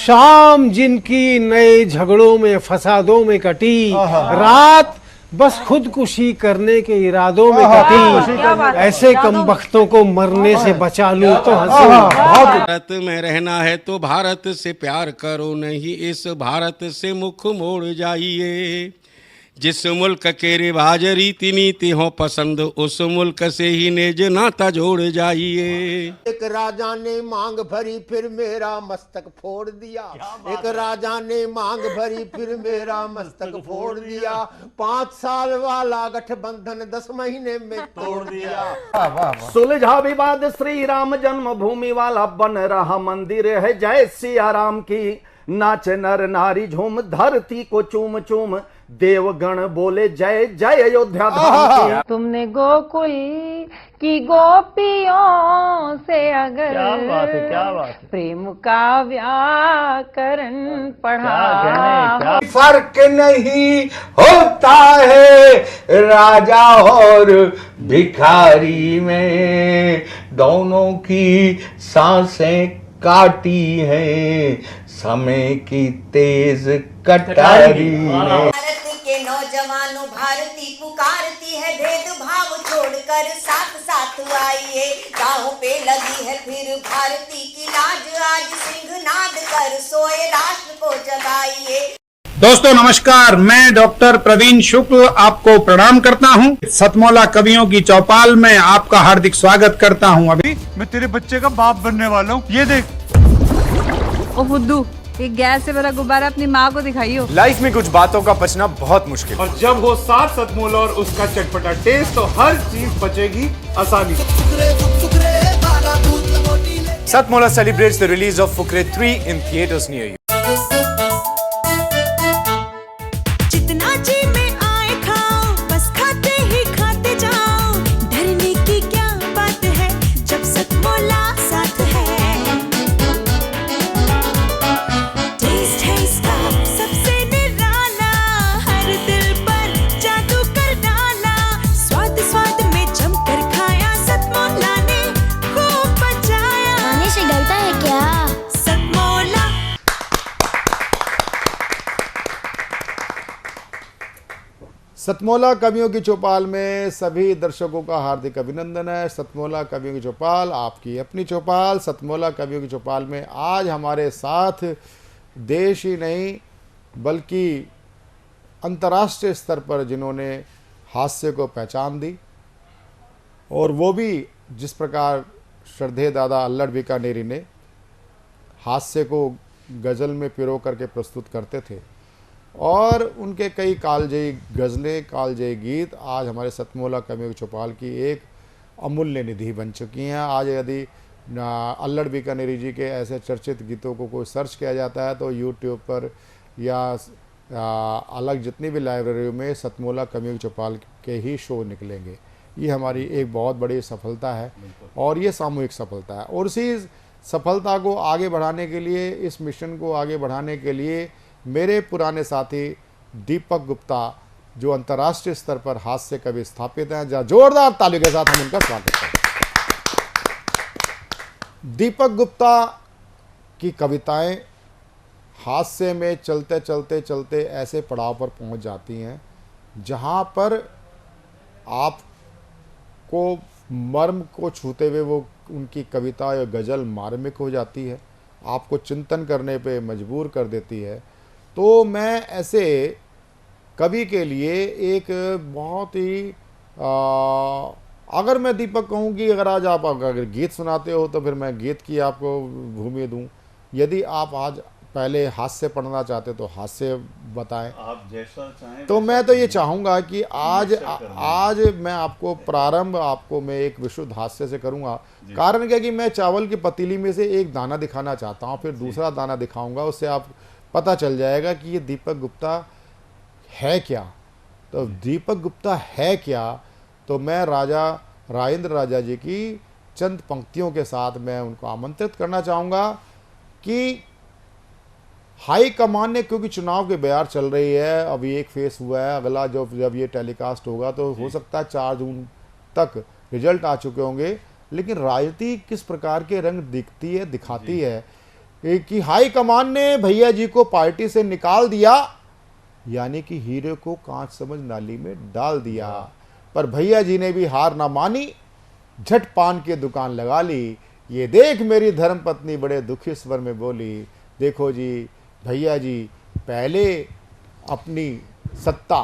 शाम जिनकी नए झगड़ों में फसादों में कटी, रात बस खुदकुशी करने के इरादों में कटी, ऐसे कमबख्तों को मरने से बचा लूं तो हंसूं। भारत में रहना है तो भारत से प्यार करो, नहीं इस भारत से मुख मोड़ जाइए। जिस मुल्क के रिवाज रीति नीति हो पसंद, उस मुल्क से ही नेज नाता जोड़ जाइए। एक राजा ने मांग भरी फिर मेरा मस्तक फोड़ दिया। एक राजा ने मांग भरी फिर मेरा मस्तक फोड़ दिया। 5 साल वाला गठबंधन 10 महीने में तोड़ दिया। सुलझा विवाद श्री राम जन्मभूमि वाला, बन रहा मंदिर है जय सिया राम की। नाच नर नारी झूम धरती को चूम चूम, देवगण बोले जय जय अयोध्या धाम की। तुमने गोकुल की गोपियों से अगर क्या बात है। प्रेम का व्याकरण पढ़ा, फर्क नहीं होता है राजा और भिखारी में, दोनों की सांसें काटी हैं समय की तेज कटारी ने। भारत के नौजवानों भारती पुकारती है, भेदभाव छोड़कर साथ साथ आइए। गाँव पे लगी है फिर भारती की लाज, आज सिंहनाद कर सोए राष्ट्र को जगाइए। दोस्तों नमस्कार, मैं डॉक्टर प्रवीण शुक्ल आपको प्रणाम करता हूं। सतमौला कवियों की चौपाल में आपका हार्दिक स्वागत करता हूं। अभी मैं तेरे बच्चे का बाप बनने वाला हूँ, ये देख। ओ फुद्दू, एक गैस से भरा गुब्बारा अपनी माँ को दिखाइयो। लाइफ में कुछ बातों का बचना बहुत मुश्किल, और जब हो साथ सतमौला और उसका चटपटा टेस्ट, तो हर चीज बचेगी आसानी से। सतमौला celebrates the release of Fukre 3 in theaters near you. जितना जी में आए खाओ, बस खाते ही खाते जाओ। डरने की क्या बात है जब सतमौला साथ है। टेस्ट है इसका सबसे निराला, हर दिल पर जादू कर डाला। स्वाद स्वाद में जमकर खाया, सतमौला ने खूब बचाया। खाने से डरता है क्या? सतमौला। सतमौला कवियों की चौपाल में सभी दर्शकों का हार्दिक अभिनंदन है। सतमौला कवियों की चौपाल आपकी अपनी चौपाल। सतमौला कवियों की चौपाल में आज हमारे साथ देश ही नहीं बल्कि अंतर्राष्ट्रीय स्तर पर जिन्होंने हास्य को पहचान दी, और वो भी जिस प्रकार श्रद्धेय दादा अल्लड़ बीकानेरी ने हास्य को गज़ल में पिरो करके प्रस्तुत करते थे, और उनके कई कालजयी गज़लें, कालजयी गीत आज हमारे सतमौला कवियों की चौपाल की एक अमूल्य निधि बन चुकी हैं। आज यदि अल्लड़ बीकानेरी जी के ऐसे चर्चित गीतों को कोई सर्च किया जाता है तो यूट्यूब पर या अलग जितनी भी लाइब्रेरियों में सतमौला कवियों की चौपाल के ही शो निकलेंगे। ये हमारी एक बहुत बड़ी सफलता है, और ये सामूहिक सफलता है। और उसी सफलता को आगे बढ़ाने के लिए, इस मिशन को आगे बढ़ाने के लिए मेरे पुराने साथी दीपक गुप्ता, जो अंतर्राष्ट्रीय स्तर पर हास्य कवि स्थापित हैं, जहाँ जोरदार तालियों के साथ हम उनका स्वागत करते हैं। दीपक गुप्ता की कविताएं हास्य में चलते चलते चलते ऐसे पड़ाव पर पहुंच जाती हैं जहां पर आपको मर्म को छूते हुए वो उनकी कविता या गज़ल मार्मिक हो जाती है, आपको चिंतन करने पे मजबूर कर देती है। तो मैं ऐसे कवि के लिए एक बहुत ही अगर मैं दीपक कहूँ कि अगर आज आप अगर गीत सुनाते हो तो फिर मैं गीत की आपको भूमि दूँ। यदि आप आज पहले हास्य पढ़ना चाहते तो हास्य बताएं, आप जैसा चाहें। तो मैं तो ये चाहूँगा कि आज मैं आपको प्रारंभ आपको मैं एक विशुद्ध हास्य से करूँगा। कारण क्या कि मैं चावल की पतीली में से एक दाना दिखाना चाहता हूँ, फिर दूसरा दाना दिखाऊँगा, उससे आप पता चल जाएगा कि ये दीपक गुप्ता है क्या। तो दीपक गुप्ता है क्या, तो मैं राजा राजेंद्र राजा जी की चंद पंक्तियों के साथ मैं उनको आमंत्रित करना चाहूँगा कि हाई कमान ने, क्योंकि चुनाव के बयार चल रही है, अभी एक फेस हुआ है, अगला जब ये टेलीकास्ट होगा तो हो सकता है 4 जून तक रिजल्ट आ चुके होंगे, लेकिन राजनीति किस प्रकार के रंग दिखती है, दिखाती है कि हाई कमान ने भैया जी को पार्टी से निकाल दिया, यानी कि हीरे को कांच समझ नाली में डाल दिया। पर भैया जी ने भी हार ना मानी, झट पान की दुकान लगा ली। ये देख मेरी धर्मपत्नी बड़े दुखी स्वर में बोली, देखो जी भैया जी पहले अपनी सत्ता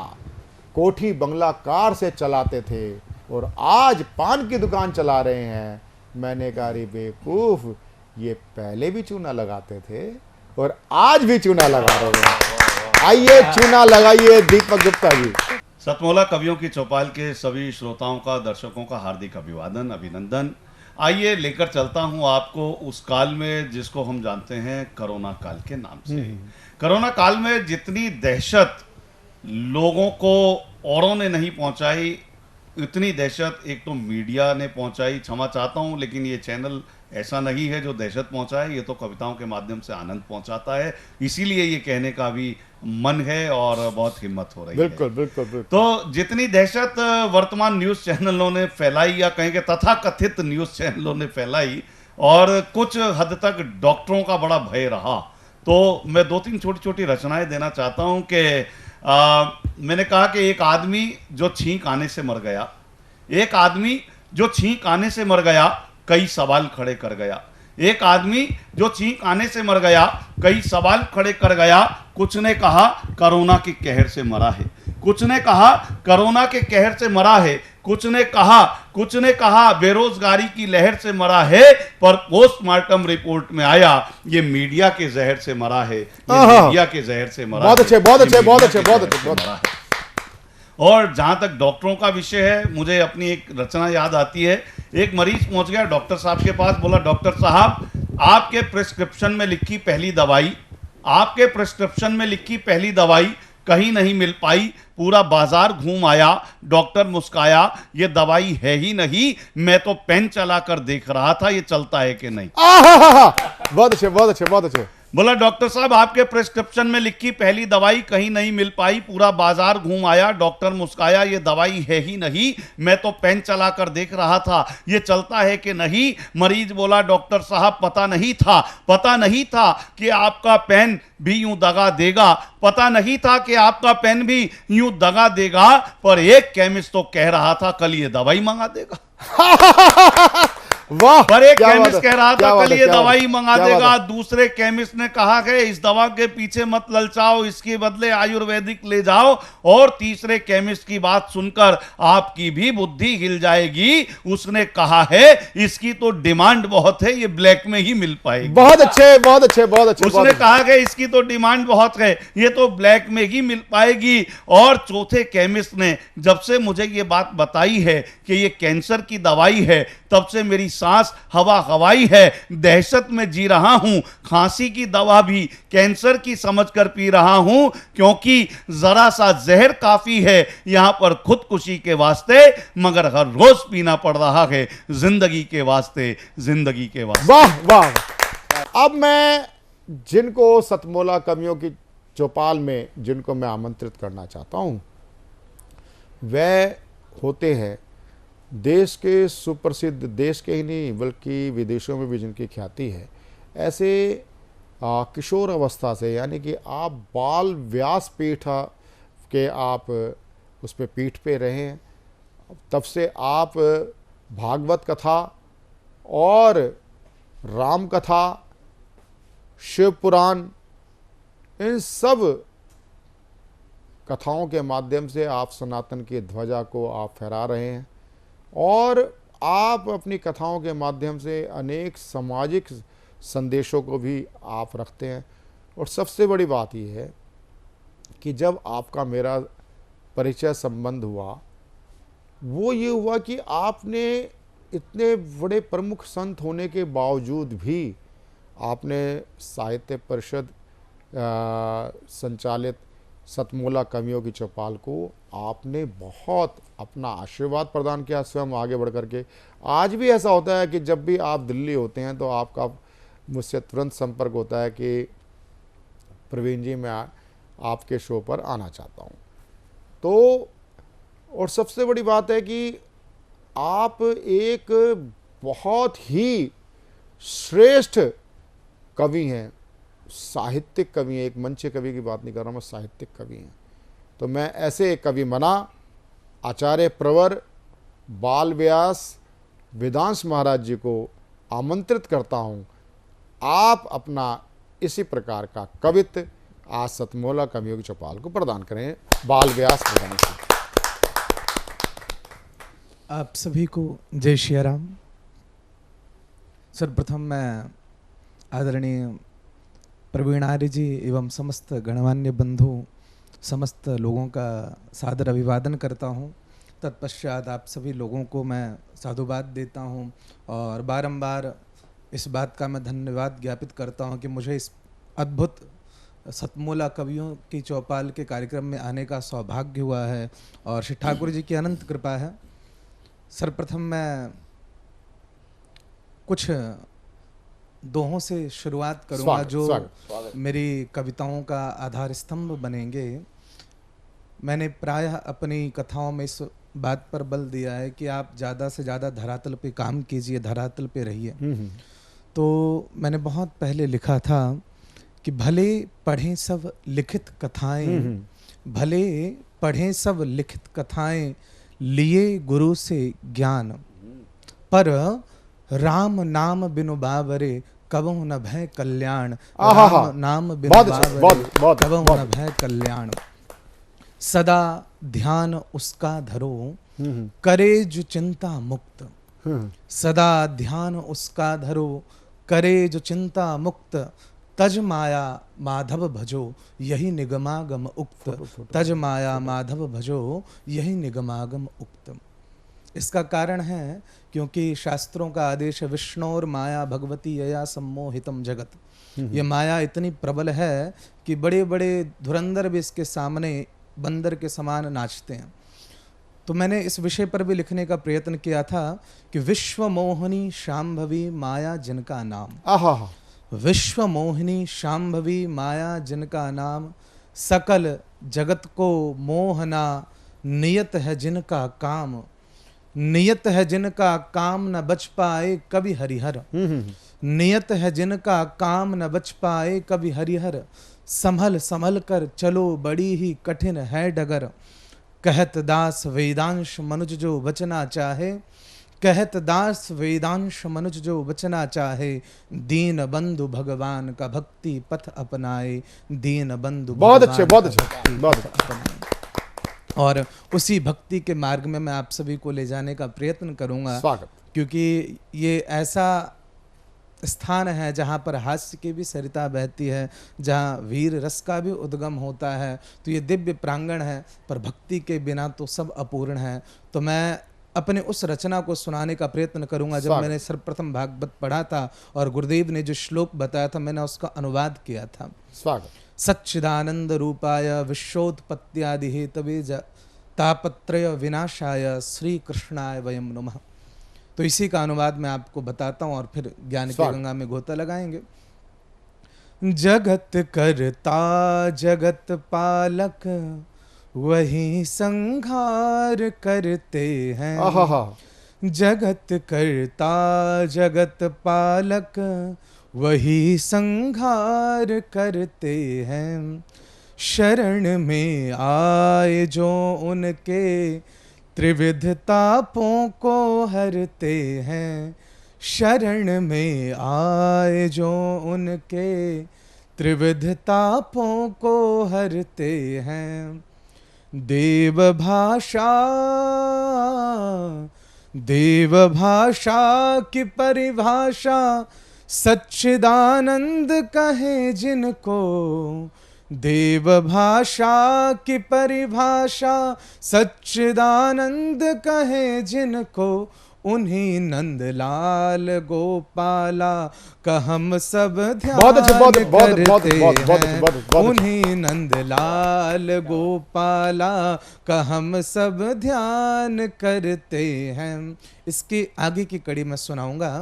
कोठी बंगला कार से चलाते थे और आज पान की दुकान चला रहे हैं। मैंने कहा रे बेवकूफ, ये पहले भी चूना लगाते थे और आज भी चूना लगा रहे हैं। आइए चूना लगाइए दीपक गुप्ता जी। सतमोला कवियों की चौपाल के सभी श्रोताओं का, दर्शकों का हार्दिक अभिवादन, अभिनंदन। आइए लेकर चलता हूं आपको उस काल में जिसको हम जानते हैं कोरोना काल के नाम से। कोरोना काल में जितनी दहशत लोगों को औरों ने नहीं पहुंचाई, इतनी दहशत एक तो मीडिया ने पहुंचाई। क्षमा चाहता हूं, लेकिन ये चैनल ऐसा नहीं है जो दहशत पहुंचाए, ये तो कविताओं के माध्यम से आनंद पहुंचाता है। इसीलिए ये कहने का भी मन है और बहुत हिम्मत हो रही है। बिल्कुल बिल्कुल बिल्कुल। तो जितनी दहशत वर्तमान न्यूज़ चैनलों ने फैलाई, या कहेंगे तथाकथित न्यूज़ चैनलों ने फैलाई, और कुछ हद तक डॉक्टरों का बड़ा भय रहा, तो मैं 2-3 छोटी छोटी रचनाएं देना चाहता हूं कि मैंने कहा कि एक आदमी जो छींक आने से मर गया, एक आदमी जो छींक आने से मर गया कई सवाल खड़े कर गया। एक आदमी जो छींक आने से मर गया कई सवाल खड़े कर गया। कुछ ने कहा कोरोना के कहर से मरा है, कुछ ने कहा कोरोना के कहर से मरा है, कुछ ने कहा बेरोजगारी की लहर से मरा है, पर पोस्टमार्टम रिपोर्ट में आया ये मीडिया के जहर से मरा है, ये मीडिया के जहर से मरा है। बहुत अच्छे बहुत अच्छे बहुत अच्छे बहुत अच्छे। और जहां तक डॉक्टरों का विषय है, मुझे अपनी एक रचना याद आती है। एक मरीज पहुंच गया डॉक्टर साहब के पास, बोला डॉक्टर साहब आपके प्रिस्क्रिप्शन में लिखी पहली दवाई, आपके प्रिस्क्रिप्शन में लिखी पहली दवाई कहीं नहीं मिल पाई, पूरा बाजार घूम आया। डॉक्टर मुस्काया, ये दवाई है ही नहीं, मैं तो पेन चलाकर देख रहा था ये चलता है कि नहीं। बहुत अच्छे बहुत अच्छे बहुत अच्छे। बोला डॉक्टर साहब आपके प्रिस्क्रिप्शन में लिखी पहली दवाई कहीं नहीं मिल पाई, पूरा बाजार घूम आया। डॉक्टर मुस्काया, ये दवाई है ही नहीं, मैं तो पेन चलाकर देख रहा था ये चलता है कि नहीं। मरीज बोला डॉक्टर साहब पता नहीं था कि आपका पेन भी यूं दगा देगा, पता नहीं था कि आपका पेन भी यूं दगा देगा, पर एक केमिस्ट तो कह रहा था कल ये दवाई मंगा देगा। वाह, पर एक केमिस्ट कह रहा था कल ये दवाई मंगा देगा, दूसरे केमिस्ट ने कहा कि इस दवा के पीछे मत ललचाओ, इसके बदले आयुर्वेदिक ले जाओ, और तीसरे केमिस्ट की बात सुनकर आपकी भी बुद्धि हिल जाएगी। उसने कहा है इसकी तो डिमांड बहुत है, ये ब्लैक में ही मिल पाएगी। बहुत अच्छे बहुत अच्छे बहुत अच्छे। उसने कहा कि इसकी तो डिमांड बहुत है, ये तो ब्लैक में ही मिल पाएगी। और चौथे केमिस्ट ने जब से मुझे ये बात बताई है कि ये कैंसर की दवाई है, तब से मेरी सांस हवा हवाई है, दहशत में जी रहा हूं। खांसी की दवा भी कैंसर की समझकर पी रहा हूं, क्योंकि जरा सा जहर काफी है यहां पर खुदकुशी के वास्ते, मगर हर रोज पीना पड़ रहा है जिंदगी के वास्ते, जिंदगी के वास्ते। वाह वाह। अब मैं जिनको सतमोला कवियों की चौपाल में जिनको मैं आमंत्रित करना चाहता हूं, वह होते हैं देश के सुप्रसिद्ध, देश के ही नहीं बल्कि विदेशों में भी जिनकी ख्याति है, ऐसे किशोर अवस्था से, यानी कि आप बाल व्यास पीठ के आप उस पर पीठ पे रहे हैं, तब से आप भागवत कथा और राम कथा, शिव पुराण, इन सब कथाओं के माध्यम से आप सनातन की ध्वजा को आप फहरा रहे हैं, और आप अपनी कथाओं के माध्यम से अनेक सामाजिक संदेशों को भी आप रखते हैं। और सबसे बड़ी बात यह है कि जब आपका मेरा परिचय संबंध हुआ, वो ये हुआ कि आपने इतने बड़े प्रमुख संत होने के बावजूद भी आपने साहित्य परिषद संचालित सतमोला कवियों की चौपाल को आपने बहुत अपना आशीर्वाद प्रदान किया, स्वयं आगे बढ़ करके। आज भी ऐसा होता है कि जब भी आप दिल्ली होते हैं तो आपका मुझसे तुरंत संपर्क होता है कि प्रवीण जी, मैं आपके शो पर आना चाहता हूं। तो और सबसे बड़ी बात है कि आप एक बहुत ही श्रेष्ठ कवि हैं, साहित्यिक कवि हैं, एक मंच कवि की बात नहीं कर रहा मैं, साहित्यिक कवि हैं। तो मैं ऐसे एक कवि मना आचार्य प्रवर बाल व्यास वेदांश महाराज जी को आमंत्रित करता हूँ, आप अपना इसी प्रकार का कवित्व आज सतमोला कवियों की चौपाल को प्रदान करें। बाल व्यास वेदांश जी। आप सभी को जय श्री राम। सर्वप्रथम मैं आदरणीय प्रवीण आर्य जी एवं समस्त गणमान्य बंधु समस्त लोगों का सादर अभिवादन करता हूँ। तत्पश्चात आप सभी लोगों को मैं साधुवाद देता हूँ और बारंबार इस बात का मैं धन्यवाद ज्ञापित करता हूँ कि मुझे इस अद्भुत सतमोला कवियों की चौपाल के कार्यक्रम में आने का सौभाग्य हुआ है और श्री ठाकुर जी की अनंत कृपा है। सर्वप्रथम मैं कुछ दोहों से शुरुआत करूंगा जो मेरी कविताओं का आधार स्तंभ बनेंगे। मैंने प्रायः अपनी कथाओं में इस बात पर बल दिया है कि आप ज़्यादा से ज़्यादा धरातल पे काम कीजिए, धरातल पे रहिए। तो मैंने बहुत पहले लिखा था कि भले पढ़ें सब लिखित कथाएं, भले पढ़ें सब लिखित कथाएं, लिए गुरु से ज्ञान, पर राम नाम बिनु बावरे कबहु न भय कल्याण। राम नाम बिनु बावरे कबहु न भय कल्याण। सदा ध्यान उसका धरो, करे जो चिंता मुक्त। सदा ध्यान उसका धरो, करे जो चिंता मुक्त। तज माया माधव भजो, यही निगमागम उक्त। तज माया माधव भजो, यही निगमागम उक्त। इसका कारण है क्योंकि शास्त्रों का आदेश है, विष्णोर माया भगवती यया सम्मोहितम जगत। ये माया इतनी प्रबल है कि बड़े बड़े धुरंधर भी इसके सामने बंदर के समान नाचते हैं। तो मैंने इस विषय पर भी लिखने का प्रयत्न किया था कि विश्व मोहिनी शांभवी माया जिनका नाम। विश्व मोहिनी शांभवी माया जिनका नाम, सकल जगत को मोहना नियत है जिनका काम। नियत है जिनका काम न बच पाए कभी हरिहर। नियत है जिनका काम न बच पाए कभी हरिहर। संभल संभल कर चलो बड़ी ही कठिन है डगर। कहत दास वेदांश मनुज जो बचना चाहे। कहत दास वेदांश मनुज जो बचना चाहे। दीन बंधु भगवान का भक्ति पथ अपनाए। दीन बंधु बहुत अच्छे, बहुत अच्छे, बहुत अच्छे। और उसी भक्ति के मार्ग में मैं आप सभी को ले जाने का प्रयत्न करूंगा, क्योंकि ये ऐसा स्थान है जहाँ पर हास्य की भी सरिता बहती है, जहाँ वीर रस का भी उद्गम होता है। तो ये दिव्य प्रांगण है, पर भक्ति के बिना तो सब अपूर्ण है। तो मैं अपने उस रचना को सुनाने का प्रयत्न करूंगा। जब मैंने सर्वप्रथम भागवत पढ़ा था और गुरुदेव ने जो श्लोक बताया था, मैंने उसका अनुवाद किया था। सच्चिदानंद रूपाय विश्वोत्पत्त्यादि हेतवे तापत्रय विनाशाय श्री कृष्णाय वयम नमः। तो इसी का अनुवाद मैं आपको बताता हूँ और फिर ज्ञान की गंगा में गोता लगाएंगे। जगत करता जगत पालक, वही संहार करते हैं। जगत करता जगत पालक, वही संहार करते हैं। शरण में आए जो उनके, त्रिविध तापों को हरते हैं। शरण में आए जो उनके, त्रिविध तापों को हरते हैं। देव भाषा की परिभाषा, सच्चिदानंद कहे जिनको। देव भाषा की परिभाषा, सच्चिदानंद कहे जिनको। उन्हीं नंदलाल गोपाला का हम सब ध्यान करते हैं। उन्हीं नंदलाल गोपाला का हम सब ध्यान करते हैं। इसके आगे की कड़ी मैं सुनाऊंगा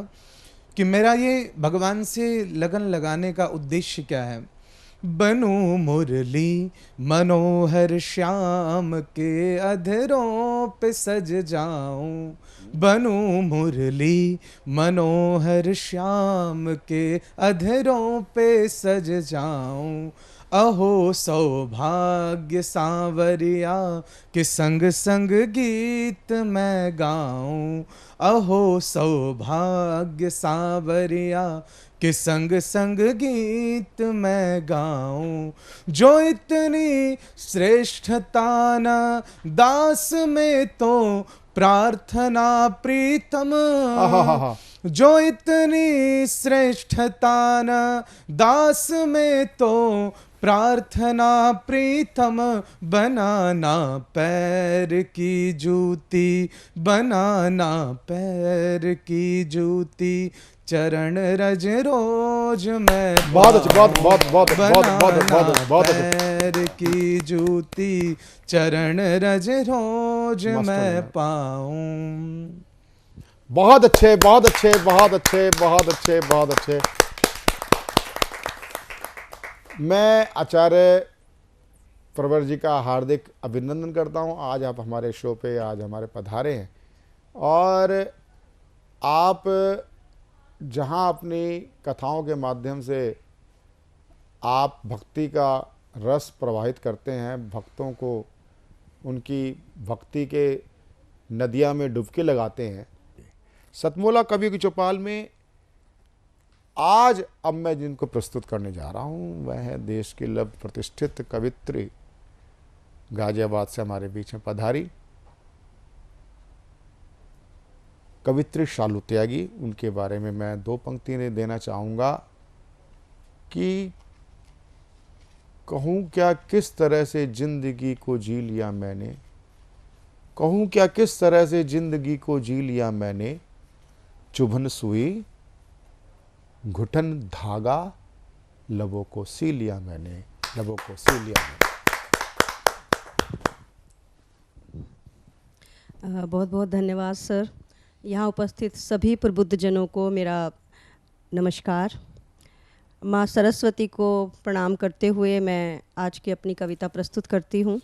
कि मेरा ये भगवान से लगन लगाने का उद्देश्य क्या है। बनूं मुरली मनोहर श्याम के अधरों पे सज जाऊं, बनूं मुरली मनोहर श्याम के अधरों पे सज जाऊं। अहो सौभाग्य सांवरिया के संग संग गीत मैं गाऊं, अहो सौभाग्य सांवरिया के संग संग गीत मैं गाऊं। जो इतनी श्रेष्ठता न दास में तो प्रार्थना प्रीतम, जो इतनी श्रेष्ठता न दास में तो प्रार्थना प्रीतम। बनाना पैर की जूती, बनाना पैर की जूती, चरण रज रोज मैं बहुत अच्छे, बहुत बहुत बहुत बहुत बहुत पैर की जूती, चरण रज रोज मैं पाऊं। बहुत अच्छे, बहुत अच्छे, बहुत अच्छे, बहुत अच्छे, बहुत अच्छे। मैं आचार्य प्रवर जी का हार्दिक अभिनंदन करता हूं। आज आप हमारे शो पे आज हमारे पधारे हैं और आप जहां अपनी कथाओं के माध्यम से आप भक्ति का रस प्रवाहित करते हैं, भक्तों को उनकी भक्ति के नदिया में डुबकी लगाते हैं। सतमोला कवियों की चौपाल में आज अब मैं जिनको प्रस्तुत करने जा रहा हूं वह है देश की लब्ध प्रतिष्ठित कवित्री, गाजियाबाद से हमारे बीच में पधारी कवित्री शालू त्यागी। उनके बारे में मैं दो पंक्तियां देना चाहूँगा कि कहूँ क्या किस तरह से जिंदगी को जी लिया मैंने, कहूँ क्या किस तरह से जिंदगी को जी लिया मैंने, चुभन सुई घुटन धागा लबों को सी लिया मैंने, लबों को सी लिया मैंने। बहुत बहुत धन्यवाद सर। यहाँ उपस्थित सभी प्रबुद्धजनों को मेरा नमस्कार। माँ सरस्वती को प्रणाम करते हुए मैं आज की अपनी कविता प्रस्तुत करती हूँ।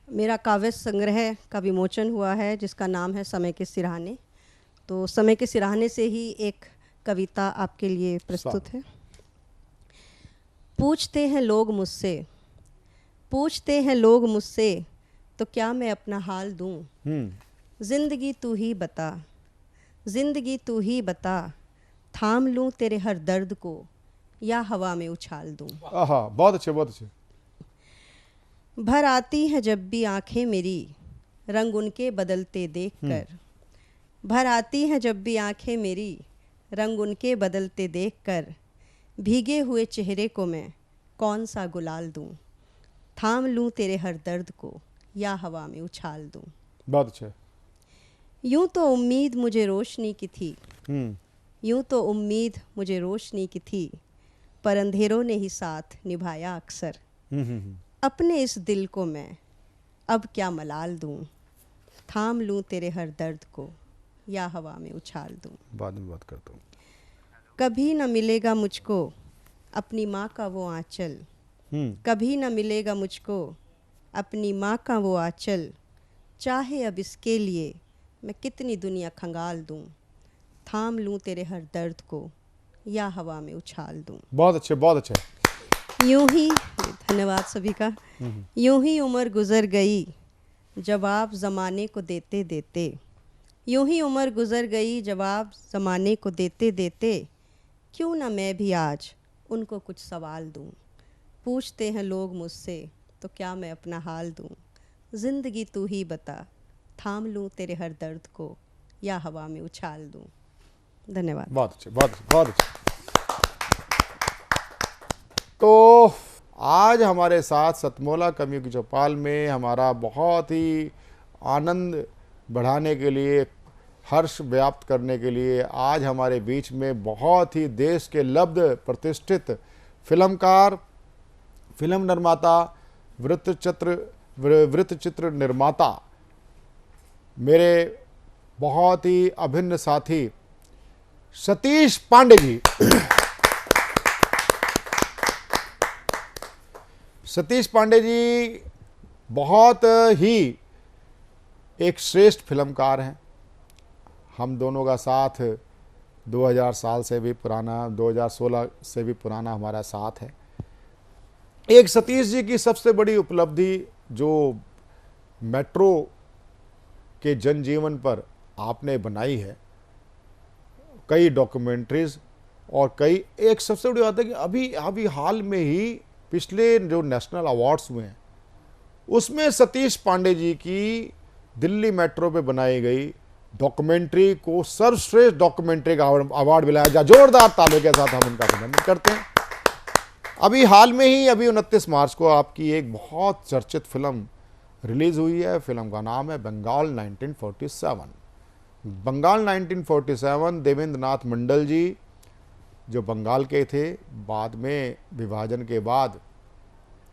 मेरा काव्य संग्रह का विमोचन हुआ है जिसका नाम है समय के सिरहाने। तो समय के सिरहाने से ही एक कविता आपके लिए प्रस्तुत है। पूछते हैं लोग मुझसे, पूछते हैं लोग मुझसे, तो क्या मैं अपना हाल दूं? जिंदगी तू ही बता, जिंदगी तू ही बता, थाम लूं तेरे हर दर्द को या हवा में उछाल दूं। आहा, बहुत अच्छे, बहुत अच्छे। भर आती हैं जब भी आंखें मेरी रंग उनके बदलते देखकर, भर आती हैं जब भी आंखें मेरी रंग उनके बदलते देखकर, भीगे हुए चेहरे को मैं कौन सा गुलाल दूं, थाम लूं तेरे हर दर्द को या हवा में उछाल दूं। बहुत अच्छा। यूं तो उम्मीद मुझे रोशनी की थी, यूं तो उम्मीद मुझे रोशनी की थी, पर अंधेरों ने ही साथ निभाया अक्सर। अपने इस दिल को मैं अब क्या मलाल दूं, थाम लूं तेरे हर दर्द को या हवा में उछाल दूं। बाद में बात करता हूँ। कभी न मिलेगा मुझको अपनी माँ का वो आंचल, कभी न मिलेगा मुझको अपनी माँ का वो आंचल, चाहे अब इसके लिए मैं कितनी दुनिया खंगाल दूं, थाम लूं तेरे हर दर्द को या हवा में उछाल दूं। बहुत अच्छे, बहुत अच्छे। यूं ही, धन्यवाद सभी का। यूं ही उम्र गुजर गई जवाब ज़माने को देते देते, यूं ही उम्र गुजर गई जवाब ज़माने को देते देते, क्यों ना मैं भी आज उनको कुछ सवाल दूं। पूछते हैं लोग मुझसे तो क्या मैं अपना हाल दूं, ज़िंदगी तू ही बता, थाम लूं तेरे हर दर्द को या हवा में उछाल दूं। धन्यवाद। बहुत अच्छे, बहुत अच्छे, बहुत अच्छे। तो आज हमारे साथ सतमोला कवियों की चौपाल में हमारा बहुत ही आनंद बढ़ाने के लिए, हर्ष व्याप्त करने के लिए आज हमारे बीच में बहुत ही देश के लब्ध प्रतिष्ठित फिल्मकार, फिल्म निर्माता, वृत्तचित्र निर्माता, मेरे बहुत ही अभिन्न साथी सतीश पांडे जी। सतीश पांडे जी बहुत ही एक श्रेष्ठ फिल्मकार हैं। हम दोनों का साथ 2000 साल से भी पुराना, 2016 से भी पुराना हमारा साथ है। एक सतीश जी की सबसे बड़ी उपलब्धि जो मेट्रो के जनजीवन पर आपने बनाई है, कई डॉक्यूमेंट्रीज और कई, एक सबसे बड़ी बात है कि अभी हाल में ही पिछले जो नेशनल अवार्ड्स हुए हैं उसमें सतीश पांडे जी की दिल्ली मेट्रो पे बनाई गई डॉक्यूमेंट्री को सर्वश्रेष्ठ डॉक्यूमेंट्री का अवार्ड मिलाया जा। जोरदार तालियों के साथ हम उनका अभिनंदन करते हैं। अभी हाल में ही, अभी 29 मार्च को आपकी एक बहुत चर्चित फिल्म रिलीज हुई है। फिल्म का नाम है बंगाल 1947। बंगाल 1947 देवेंद्र नाथ मंडल जी जो बंगाल के थे, बाद में विभाजन के बाद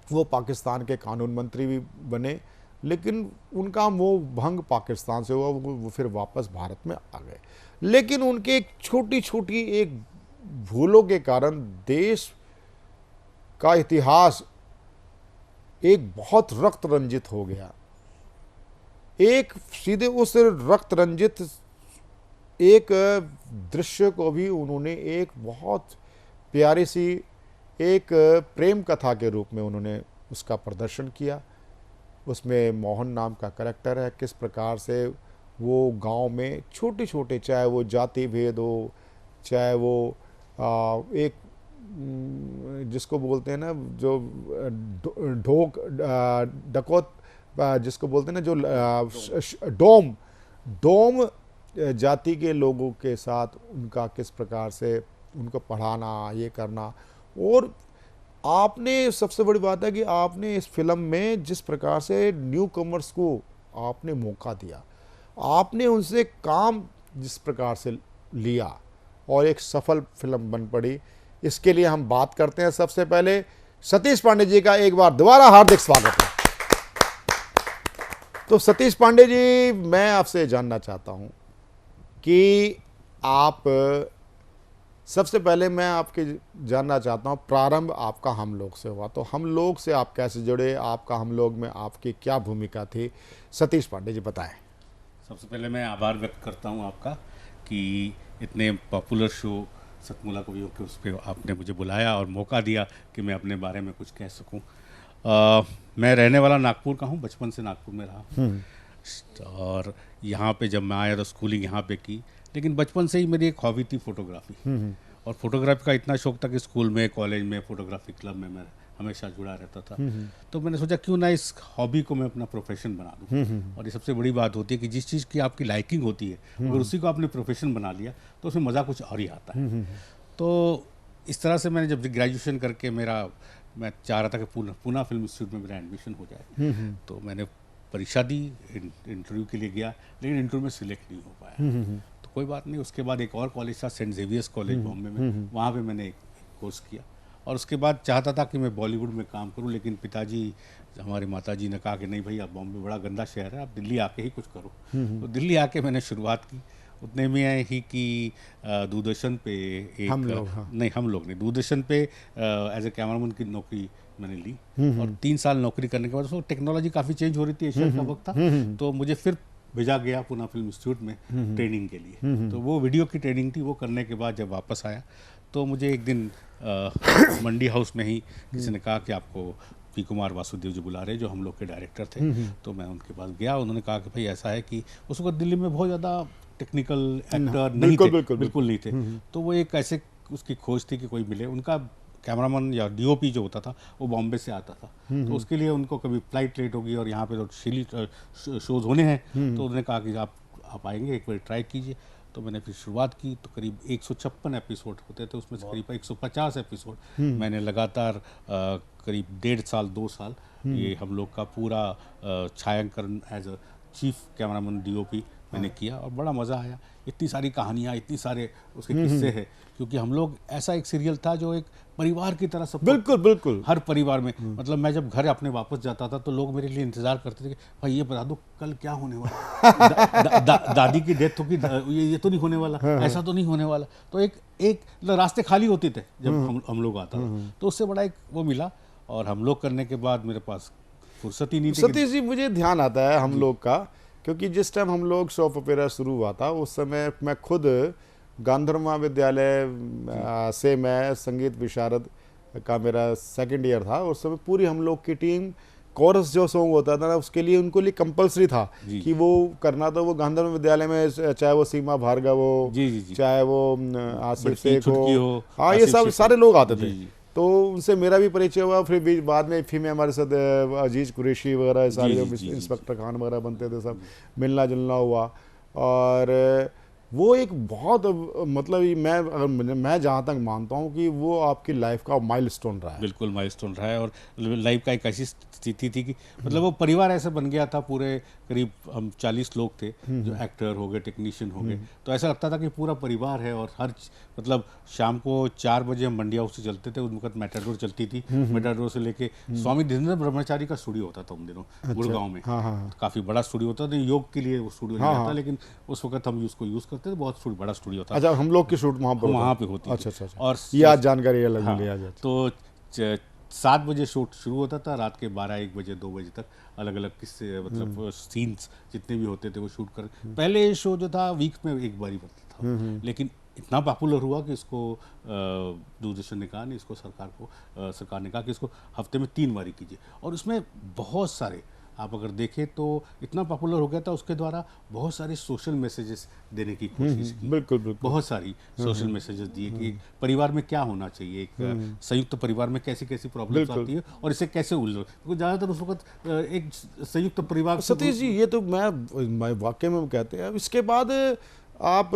वो पाकिस्तान के कानून मंत्री भी बने, लेकिन उनका मोह भंग पाकिस्तान से हुआ, वो फिर वापस भारत में आ गए। लेकिन उनके एक छोटी छोटी एक भूलों के कारण देश का इतिहास एक बहुत रक्त रंजित हो गया। एक सीधे उस रक्त रंजित एक दृश्य को भी उन्होंने एक बहुत प्यारी सी एक प्रेम कथा के रूप में उन्होंने उसका प्रदर्शन किया। उसमें मोहन नाम का कैरेक्टर है, किस प्रकार से वो गांव में छोटे छोटे, चाहे वो जाति भेद हो, चाहे वो एक जिसको बोलते हैं ना जो ढोक डकौत जिसको बोलते हैं ना, जो डोम जाति के लोगों के साथ उनका किस प्रकार से उनको पढ़ाना, ये करना। और आपने, सबसे बड़ी बात है कि आपने इस फिल्म में जिस प्रकार से न्यू कमर्स को आपने मौका दिया, आपने उनसे काम जिस प्रकार से लिया और एक सफल फिल्म बन पड़ी, इसके लिए हम बात करते हैं। सबसे पहले सतीश पांडे जी का एक बार दोबारा हार्दिक स्वागत है। तो सतीश पांडे जी, मैं आपसे जानना चाहता हूं कि आप, सबसे पहले मैं आपके जानना चाहता हूं प्रारंभ आपका हम लोग से हुआ, तो हम लोग से आप कैसे जुड़े, आपका हम लोग में आपकी क्या भूमिका थी, सतीश पांडे जी बताएं। सबसे पहले मैं आभार व्यक्त करता हूं आपका कि इतने पॉपुलर शो सतमोला कवियों के उस पर आपने मुझे बुलाया और मौका दिया कि मैं अपने बारे में कुछ कह सकूं। मैं रहने वाला नागपुर का हूं, बचपन से नागपुर में रहा और यहाँ पे जब मैं आया तो स्कूलिंग यहाँ पे की, लेकिन बचपन से ही मेरी एक हॉबी थी फोटोग्राफी। और फोटोग्राफी का इतना शौक था कि स्कूल में, कॉलेज में, फोटोग्राफी क्लब में मैं हमेशा जुड़ा रहता था। तो मैंने सोचा क्यों ना इस हॉबी को मैं अपना प्रोफेशन बना दूं। और ये सबसे बड़ी बात होती है कि जिस चीज़ की आपकी लाइकिंग होती है, अगर उसी को आपने प्रोफेशन बना लिया तो उसमें मज़ा कुछ और ही आता है। तो इस तरह से मैंने जब ग्रेजुएशन करके मैं चाह रहा था कि पूना फिल्म इंस्टीट्यूट में मेरा एडमिशन हो जाए, तो मैंने परीक्षा दी, इंटरव्यू के लिए गया, लेकिन इंटरव्यू में सिलेक्ट नहीं हो पाया। तो कोई बात नहीं, उसके बाद एक और कॉलेज था, सेंट जेवियर्स कॉलेज बॉम्बे में, वहाँ पे मैंने एक कोर्स किया। और उसके बाद चाहता था कि मैं बॉलीवुड में काम करूं, लेकिन पिताजी, हमारे माताजी ने कहा कि नहीं भाई, आप बॉम्बे बड़ा गंदा शहर है, आप दिल्ली आके ही कुछ करो। तो दिल्ली आके मैंने शुरुआत की। उतने में ही कि दूरदर्शन पे एक हम लोग ने दूरदर्शन पे एज ए कैमरामैन की नौकरी मैंने ली। और 3 साल नौकरी करने के बाद उसको टेक्नोलॉजी काफ़ी चेंज हो रही थी, एशिया का वक्त था, तो मुझे फिर भेजा गया पूना फिल्म इंस्टीट्यूट में ट्रेनिंग के लिए। तो वो वीडियो की ट्रेनिंग थी। वो करने के बाद जब वापस आया तो मुझे एक दिन मंडी हाउस में ही किसी ने कहा कि आपको पी कुमार वासुदेव जी बुला रहे, जो हम लोग के डायरेक्टर थे। तो मैं उनके पास गया, उन्होंने कहा कि भाई ऐसा है कि उस वक्त दिल्ली में बहुत ज़्यादा टेक्निकल एक्टर नहीं थे, बिल्कुल नहीं थे। तो वो एक ऐसे उसकी खोज थी कि कोई मिले। उनका कैमरामैन या डीओपी जो होता था वो बॉम्बे से आता था, तो उसके लिए उनको कभी फ्लाइट लेट होगी और यहाँ पे तो शोज होने हैं, तो उन्होंने कहा कि आप आएंगे, एक बार ट्राई कीजिए। तो मैंने फिर शुरुआत की। तो करीब 156 एपिसोड होते थे, उसमें से करीब 150 एपिसोड मैंने लगातार करीब 1.5 साल 2 साल ये हम लोग का पूरा छायांकन as a chief cameraman DOP मैंने किया और बड़ा मज़ा आया। इतनी सारी कहानियाँ, इतनी सारे उसके किस्से हैं, क्योंकि हम लोग ऐसा एक सीरियल था जो एक परिवार की तरह सब, बिल्कुल हर परिवार में, मतलब मैं जब घर अपने वापस जाता था तो लोग मेरे लिए इंतजार करते थे कि भाई ये बता दो कल क्या होने वाला। दादी की डेथ होगी, ये तो नहीं होने वाला, ऐसा तो नहीं होने वाला। तो एक रास्ते खाली होते थे जब हम लोग आता था, तो उससे बड़ा एक वो मिला। और हम लोग करने के बाद मेरे पास फुर्सत ही नहीं थी। सतीश जी, मुझे ध्यान आता है हम लोग का, क्योंकि जिस टाइम हम लोग सोप ओपेरा शुरू हुआ था उस समय मैं खुद गांधर्व महाविद्यालय से मैं संगीत विशारद का मेरा सेकंड ईयर था। उस समय पूरी हम लोग की टीम कोरस जो सॉन्ग होता था ना उसके लिए उनको लिए कंपलसरी था कि वो करना। तो वो गांधर्व विद्यालय में चाहे वो सीमा भार्गव हो, चाहे वो आसिफ शेख हो, हाँ ये सब सारे लोग आते थे। तो उनसे मेरा भी परिचय हुआ। फिर भी बाद में फिर में हमारे साथ अजीज कुरैशी वगैरह सारे इंस्पेक्टर खान वगैरह बनते थे, सब मिलना जुलना हुआ। और वो एक बहुत मतलब मैं जहाँ तक मानता हूँ कि वो आपकी लाइफ का माइलस्टोन रहा है। बिल्कुल माइलस्टोन रहा है, और लाइफ का एक ऐसी स्थिति थी कि मतलब वो परिवार ऐसा बन गया था। पूरे करीब हम 40 लोग थे, जो एक्टर हो गए, टेक्नीशियन हो गए, तो ऐसा लगता था कि पूरा परिवार है। और हर मतलब शाम को 4 बजे हम मंडी हाउस से चलते थे, उस वक्त मेटाडोर चलती थी। मेटाडोर से लेके स्वामी धीरेन्द्र ब्रह्मचारी का स्टूडियो होता था उन दिनों गुड़गांव में। काफ़ी बड़ा स्टूडियो होता था, योग के लिए वो स्टूडियो नहीं था, लेकिन उस वक्त हम उसको यूज़ करते थे। बहुत बड़ा स्टूडियो था। अच्छा, हम लोग की शूट वहाँ पे होती। अच्छा। और ये आज जानकारी अलग मिली आज। तो 7 बजे शूट शुरू होता था, रात के 12-1 बजे 2 बजे तक अलग अलग किस्से मतलब सीन्स जितने भी होते थे वो शूट कर। पहले ये शो जो था वीक में एक बार ही बनता था, लेकिन इतना पॉपुलर हुआ कि इसको दूरदर्शन ने कहा, नहीं इसको सरकार ने कहा कि इसको हफ्ते में 3 बार कीजिए। और उसमें बहुत सारे आप अगर देखें तो इतना पॉपुलर हो गया था, उसके द्वारा बहुत सारे सोशल मैसेजेस देने की कोशिश की। बिल्कुल। बहुत सारी सोशल मैसेजेस दिए कि परिवार में क्या होना चाहिए, एक संयुक्त परिवार में कैसी कैसी प्रॉब्लम्स आती है और इसे कैसे उलझो। तो ज़्यादातर उस वक्त एक संयुक्त परिवार। सतीश जी, ये तो मैं वाकई में कहते हैं। इसके बाद आप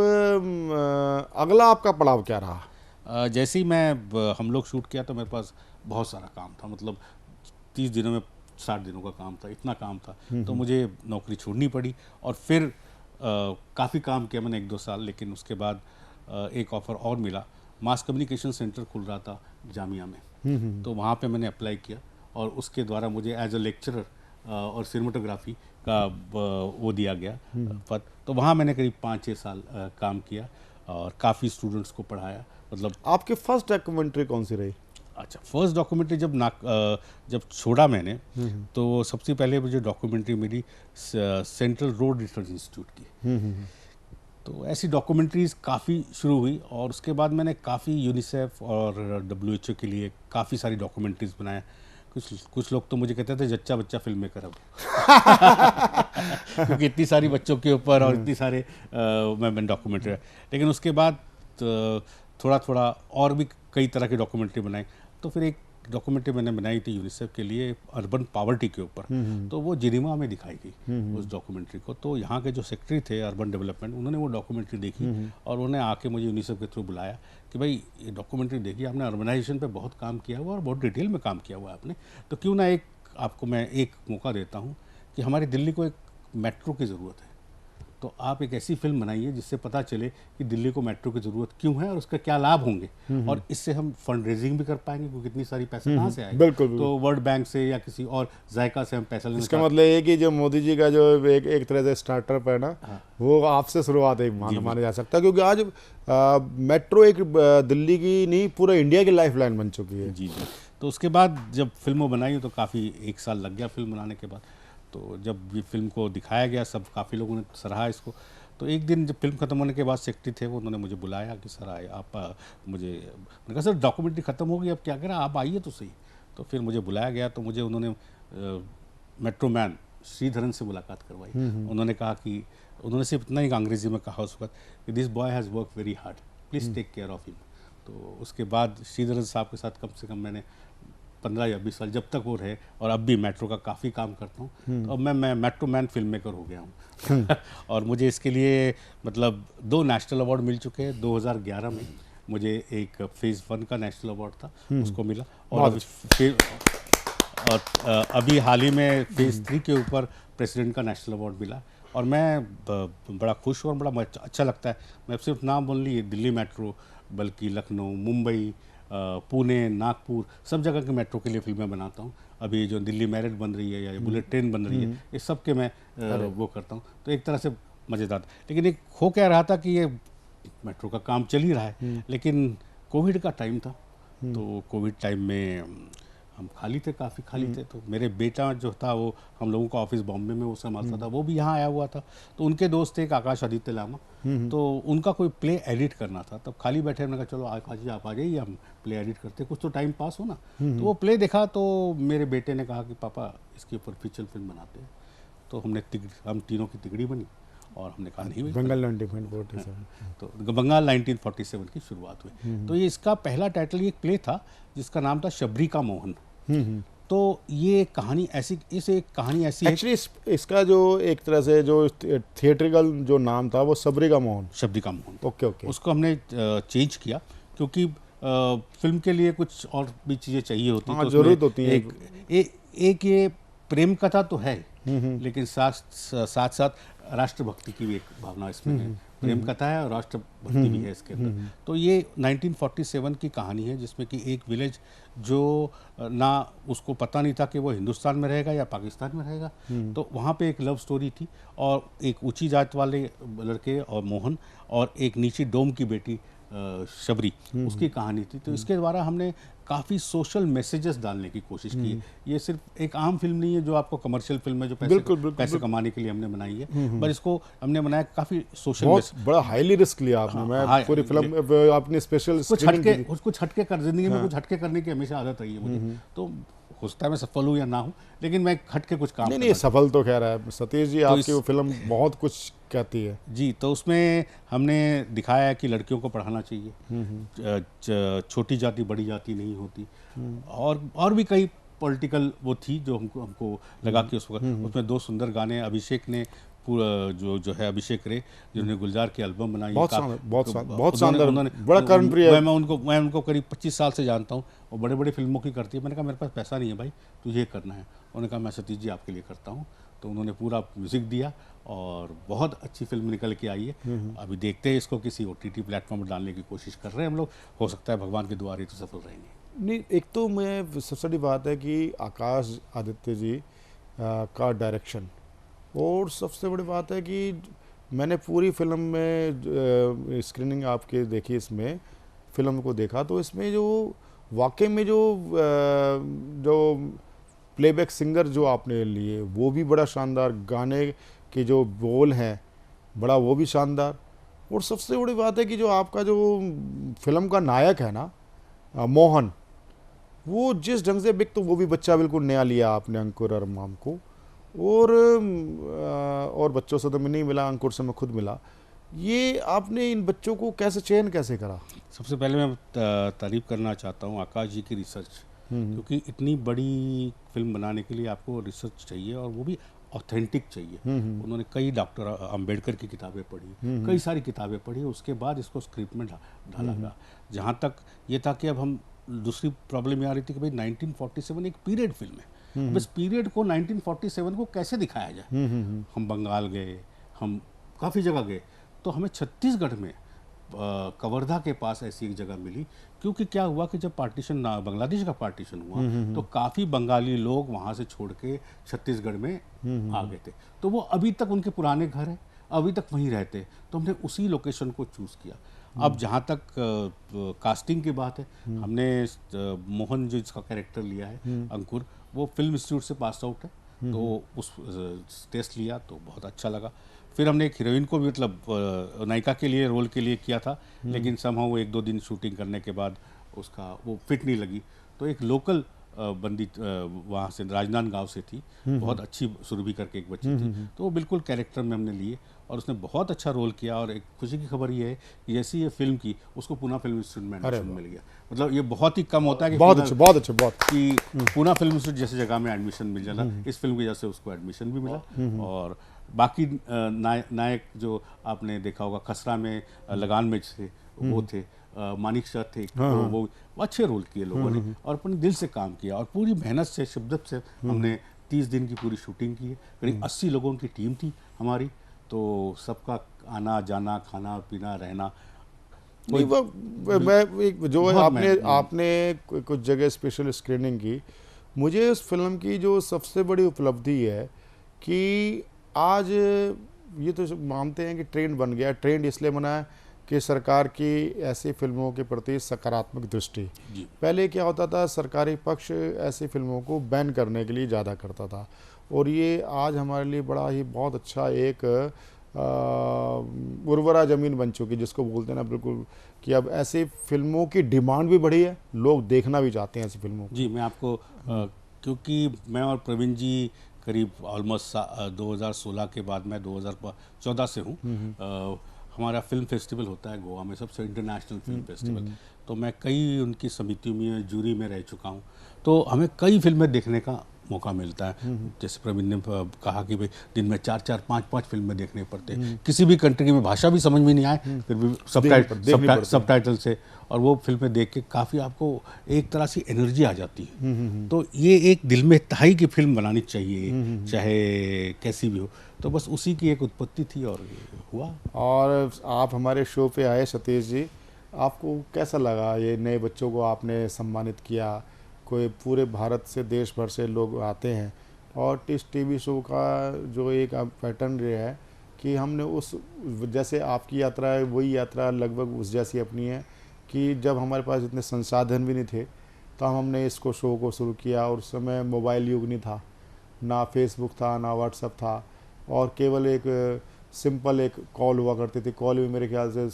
अगला आपका पड़ाव क्या रहा? जैसे ही हम लोग शूट किया तो मेरे पास बहुत सारा काम था, मतलब 30 दिनों में 60 दिनों का काम था, इतना काम था। तो मुझे नौकरी छोड़नी पड़ी और फिर काफ़ी काम किया मैंने 1-2 साल। लेकिन उसके बाद एक ऑफ़र और मिला। मास कम्युनिकेशन सेंटर खुल रहा था जामिया में, तो वहाँ पे मैंने अप्लाई किया और उसके द्वारा मुझे एज अ लेक्चरर और सिनेमेटोग्राफी का वो दिया गया पद। तो वहाँ मैंने करीब 5-6 साल काम किया और काफ़ी स्टूडेंट्स को पढ़ाया। मतलब आपकी फर्स्ट डॉक्यूमेंट्री कौन सी रही? अच्छा, फर्स्ट डॉक्यूमेंट्री जब छोड़ा मैंने तो सबसे पहले मुझे डॉक्यूमेंट्री मिली सेंट्रल रोड रिसर्च इंस्टीट्यूट की। तो ऐसी डॉक्यूमेंट्रीज काफ़ी शुरू हुई और उसके बाद मैंने काफ़ी यूनिसेफ और WHO के लिए काफ़ी सारी डॉक्यूमेंट्रीज बनाया। कुछ लोग तो मुझे कहते थे जच्चा बच्चा फिल्म मेकर अब क्योंकि इतनी सारी बच्चों के ऊपर और इतनी सारे मैं डॉक्यूमेंट्री। लेकिन उसके बाद थोड़ा थोड़ा और भी कई तरह की डॉक्यूमेंट्री बनाई। तो फिर एक डॉक्यूमेंट्री मैंने बनाई थी यूनिसेफ के लिए अर्बन पावर्टी के ऊपर, तो वो जिनेवा में दिखाई गई उस डॉक्यूमेंट्री को। तो यहाँ के जो सेक्रेटरी थे अर्बन डेवलपमेंट, उन्होंने वो डॉक्यूमेंट्री देखी और उन्होंने आके मुझे यूनिसेफ के थ्रू बुलाया कि भाई ये डॉक्यूमेंट्री देखिए, आपने अर्बनाइजेशन पे बहुत काम किया हुआ और बहुत डिटेल में काम किया हुआ है आपने, तो क्यों ना आपको मैं एक मौका देता हूँ कि हमारी दिल्ली को एक मेट्रो की ज़रूरत है, तो आप एक ऐसी फिल्म बनाइए जिससे पता चले कि दिल्ली को मेट्रो की ज़रूरत क्यों है और उसका क्या लाभ होंगे और इससे हम फंड रेजिंग भी कर पाएंगे, क्योंकि इतनी सारी पैसे कहाँ से आएंगे। बिल्कुल। तो वर्ल्ड बैंक से या किसी और जायका से हम पैसा लेने। इसका मतलब ये कि जो मोदी जी का जो एक तरह से स्टार्टअप है ना, वो आपसे शुरुआत एक माना जा सकता है, क्योंकि आज मेट्रो एक दिल्ली की नहीं पूरा इंडिया की लाइफलाइन बन चुकी है। जी। तो उसके बाद जब फिल्म बनाई तो काफ़ी 1 साल लग गया फिल्म बनाने के बाद। तो जब ये फिल्म को दिखाया गया, सब काफ़ी लोगों ने सराहा इसको। तो एक दिन जब फिल्म खत्म होने के बाद सेक्रेटरी थे वो, उन्होंने मुझे बुलाया कि सर आए आप, मैंने कहा सर डॉक्यूमेंट्री ख़त्म हो गई, अब क्या करें, आप आइए तो सही। तो फिर मुझे बुलाया गया, तो मुझे उन्होंने मेट्रो मैन श्रीधरन से मुलाकात करवाई। उन्होंने कहा कि उन्होंने सिर्फ इतना ही अंग्रेजी में कहा उस वक्त कि this boy has work very hard, please take care of him. तो उसके बाद श्रीधरन साहब के साथ कम से कम मैंने 15 या 20 साल जब तक वो रहे, और अब भी मेट्रो का काफ़ी काम करता हूँ। तो अब मैं मेट्रो मैन फिल्म मेकर हो गया हूँ और मुझे इसके लिए मतलब 2 नेशनल अवार्ड मिल चुके हैं। 2011 में मुझे एक फेज़ 1 का नेशनल अवार्ड था, उसको मिला, और अभी हाल ही में फेज़ 3 के ऊपर प्रेसिडेंट का नेशनल अवार्ड मिला। और मैं बड़ा खुश हूँ और बड़ा अच्छा लगता है। मैं सिर्फ नाम बोल ली दिल्ली मेट्रो, बल्कि लखनऊ, मुंबई, पुणे, नागपुर, सब जगह के मेट्रो के लिए फिल्में बनाता हूँ। अभी जो दिल्ली मेरठ बन रही है या बुलेट ट्रेन बन रही है, ये सब के मैं वो करता हूँ। तो एक तरह से मज़ेदार था। लेकिन एक हो क्या रहा था कि ये मेट्रो का काम चल ही रहा है, लेकिन कोविड का टाइम था। तो कोविड टाइम में हम खाली थे, काफ़ी खाली थे। तो मेरे बेटा जो था वो हम लोगों का ऑफिस बॉम्बे में वो संभालता था, वो भी यहाँ आया हुआ था। तो उनके दोस्त थे एक आकाश आदित्य लामा, तो उनका कोई प्ले एडिट करना था। तब खाली बैठे, हमने कहा चलो आकाश जी आप आ जाइए, हम प्ले एडिट करते, कुछ तो टाइम पास हो ना। तो वो प्ले देखा तो मेरे बेटे ने कहा कि पापा इसके ऊपर फीचर फिल्म बनाते हैं। तो हम तीनों की तिगड़ी बनी और हमने कहा नहीं बंगाल 1947। तो बंगाल 1947 की शुरुआत हुई। तो ये इसका पहला टाइटल ये एक प्ले था जिसका नाम था शबरी का मोहन। तो ये कहानी ऐसी एक्चुअली इसका जो एक तरह से जो थिएट्रिकल जो नाम था वो शबरी का मोहन। ओके। उसको हमने चेंज किया क्योंकि फिल्म के लिए कुछ और भी चीज़ें चाहिए होती हैं। तो जरूरत होती है। एक ये प्रेम कथा तो है, लेकिन साथ साथ राष्ट्रभक्ति की भी एक भावना इसमें है। प्रेम कथा है और राष्ट्रभक्ति भी है इसके अंदर। तो ये 1947 की कहानी है जिसमें कि एक विलेज जो ना उसको पता नहीं था कि वो हिंदुस्तान में रहेगा या पाकिस्तान में रहेगा। तो वहाँ पे एक लव स्टोरी थी और एक ऊंची जात वाले लड़के और मोहन और एक नीची डोम की बेटी शबरी, उसकी कहानी थी। तो इसके द्वारा हमने काफ़ी सोशल मैसेजेस डालने की कोशिश की। ये सिर्फ एक आम फिल्म नहीं है जो आपको कमर्शियल फिल्म है जो पैसे कमाने के लिए हमने बनाई है, पर इसको हमने बनाया काफ़ी सोशल। बहुत बड़ा हाईली रिस्क लिया आपने। मैं पूरी फिल्म आपने स्पेशल कुछ हटके कर, जिंदगी में कुछ हटके करने की हमेशा आदत रही है मुझे। तो हो सकता है मैं सफल हूँ या ना हूँ, लेकिन मैं हटके कुछ काम नहीं सफल तो कह रहा है सतीश जी। आपकी वो फिल्म बहुत कुछ कहती है जी। तो उसमें हमने दिखाया है कि लड़कियों को पढ़ाना चाहिए, छोटी जाति बड़ी जाति नहीं होती, और भी कई पॉलिटिकल वो थी जो हमको लगा कि उसमें दो सुंदर गाने अभिषेक ने जो है अभिषेक रे जिन्होंने गुलजार की एल्बम बनाई, बहुत शानदार, बड़ा कर्णप्रिय। मैं उनको करीब 25 साल से जानता हूँ और बड़े बड़े फिल्मों की करती है। मैंने कहा मेरे पास पैसा नहीं है भाई, तुझे ये करना है। उन्होंने कहा मैं सतीश जी आपके लिए करता हूँ। तो उन्होंने पूरा म्यूज़िक दिया और बहुत अच्छी फिल्म निकल के आई है। अभी देखते हैं इसको किसी OTT प्लेटफॉर्म पर डालने की कोशिश कर रहे हैं हम लोग। हो सकता है भगवान के द्वार ही तो सफल रहेंगे। नहीं, एक तो मैं सबसे बड़ी बात है कि आकाश आदित्य जी का डायरेक्शन, और सबसे बड़ी बात है कि मैंने पूरी फिल्म में स्क्रीनिंग आपके देखी, इसमें फिल्म को देखा तो इसमें जो वाकई में जो प्लेबैक सिंगर जो आपने लिए वो भी बड़ा शानदार, गाने के जो बोल हैं बड़ा वो भी शानदार, और सबसे बड़ी बात है कि जो आपका जो फिल्म का नायक है ना मोहन, वो जिस ढंग से तो वो भी बच्चा बिल्कुल नया लिया आपने, अंकुर अरमाम को, और बच्चों से तो मैं नहीं मिला, अंकुर से मैं खुद मिला। ये आपने इन बच्चों को चयन कैसे करा? सबसे पहले मैं तारीफ करना चाहता हूँ आकाश जी की रिसर्च, क्योंकि इतनी बड़ी फिल्म बनाने के लिए आपको रिसर्च चाहिए और वो भी ऑथेंटिक चाहिए। उन्होंने कई डॉक्टर अंबेडकर की किताबें पढ़ी, कई सारी किताबें पढ़ी, उसके बाद इसको स्क्रिप्ट में ढाला गया। जहाँ तक ये था कि अब हम दूसरी प्रॉब्लम ये आ रही थी कि भाई 1947 एक पीरियड फिल्म है, अब इस पीरियड को 1947 को कैसे दिखाया जाए। हम बंगाल गए, हम काफ़ी जगह गए, तो हमें छत्तीसगढ़ में कवर्धा के पास ऐसी एक जगह मिली, क्योंकि क्या हुआ कि जब बांग्लादेश का पार्टीशन हुआ तो काफ़ी बंगाली लोग वहाँ से छोड़ के छत्तीसगढ़ में आ गए थे। तो वो अभी तक उनके पुराने घर हैं, अभी तक वहीं रहते हैं। तो हमने उसी लोकेशन को चूज़ किया। अब जहाँ तक कास्टिंग की बात है, हमने मोहन जो इसका कैरेक्टर लिया है अंकुर, वो फिल्म इंस्टीट्यूट से पास आउट है, तो उस टेस्ट लिया तो बहुत अच्छा लगा। फिर हमने एक हीरोइन को भी मतलब नायिका के लिए रोल के लिए किया था, लेकिन समहाउ वो 1-2 दिन शूटिंग करने के बाद उसका वो फिट नहीं लगी। तो एक लोकल बंदी वहाँ से राजनांदगांव से थी, बहुत अच्छी सुरभि करके एक बच्ची थी, तो वो बिल्कुल कैरेक्टर में हमने लिए और उसने बहुत अच्छा रोल किया। और एक खुशी की खबर ये है कि जैसी ये फिल्म की उसको पूना फिल्म इंस्टीट्यूट में एडमिशन मिल गया। मतलब ये बहुत ही कम होता है कि बहुत अच्छा कि पूना फिल्म इंस्टीट्यूट जैसी जगह में एडमिशन मिल जाता। इस फिल्म की वजह से उसको एडमिशन भी मिला। और बाकी नायक जो आपने देखा होगा खसरा में लगान में थे, वो थे मानिक शाह थे, तो वो अच्छे रोल किए लोगों ने और अपने दिल से काम किया और पूरी मेहनत से शिद्दत से हमने 30 दिन की पूरी शूटिंग की है। करीब 80 लोगों की टीम थी हमारी, तो सबका आना जाना, खाना पीना, रहना। नहीं मैं जो आपने कुछ जगह स्पेशल स्क्रीनिंग की, मुझे इस फिल्म की जो सबसे बड़ी उपलब्धि है कि आज ये तो मानते हैं कि ट्रेंड बन गया। ट्रेंड इसलिए बना है कि सरकार की ऐसी फिल्मों के प्रति सकारात्मक दृष्टि। पहले क्या होता था, सरकारी पक्ष ऐसी फिल्मों को बैन करने के लिए ज़्यादा करता था, और ये आज हमारे लिए बड़ा ही बहुत अच्छा एक उर्वरा ज़मीन बन चुकी, जिसको बोलते हैं ना बिल्कुल, कि अब ऐसी फिल्मों की डिमांड भी बढ़ी है, लोग देखना भी चाहते हैं ऐसी फिल्मों को। जी, मैं आपको क्योंकि मैं और प्रवीण जी करीब ऑलमोस्ट 2016 के बाद मैं 2014 से हूँ। हमारा फिल्म फेस्टिवल होता है गोवा में, सबसे इंटरनेशनल फिल्म फेस्टिवल, तो मैं कई उनकी समितियों में, जूरी में रह चुका हूँ, तो हमें कई फिल्में देखने का मौका मिलता है। जैसे प्रवीण ने कहा कि भाई दिन में 4-4, 5-5 फिल्में देखने पड़ते हैं, किसी भी कंट्री में भाषा भी समझ में नहीं आए फिर भी सबटाइटल से, और वो फिल्में देख के काफ़ी आपको एक तरह से एनर्जी आ जाती है। तो ये एक दिल में तहाई की फिल्म बनानी चाहिए, चाहे कैसी भी हो, तो बस उसी की एक उत्पत्ति थी और हुआ। और आप हमारे शो पे आए सतीश जी, आपको कैसा लगा? ये नए बच्चों को आपने सम्मानित किया, कोई पूरे भारत से, देश भर से लोग आते हैं, और इस टीवी शो का जो एक पैटर्न ये है कि हमने उस, जैसे आपकी यात्रा है वही यात्रा लगभग उस जैसी अपनी है, कि जब हमारे पास इतने संसाधन भी नहीं थे तो हमने इसको शो को शुरू किया, और उस समय मोबाइल युग नहीं था, ना फेसबुक था, ना व्हाट्सएप था, और केवल एक सिंपल एक कॉल हुआ करती थी। कॉल भी मेरे ख्याल से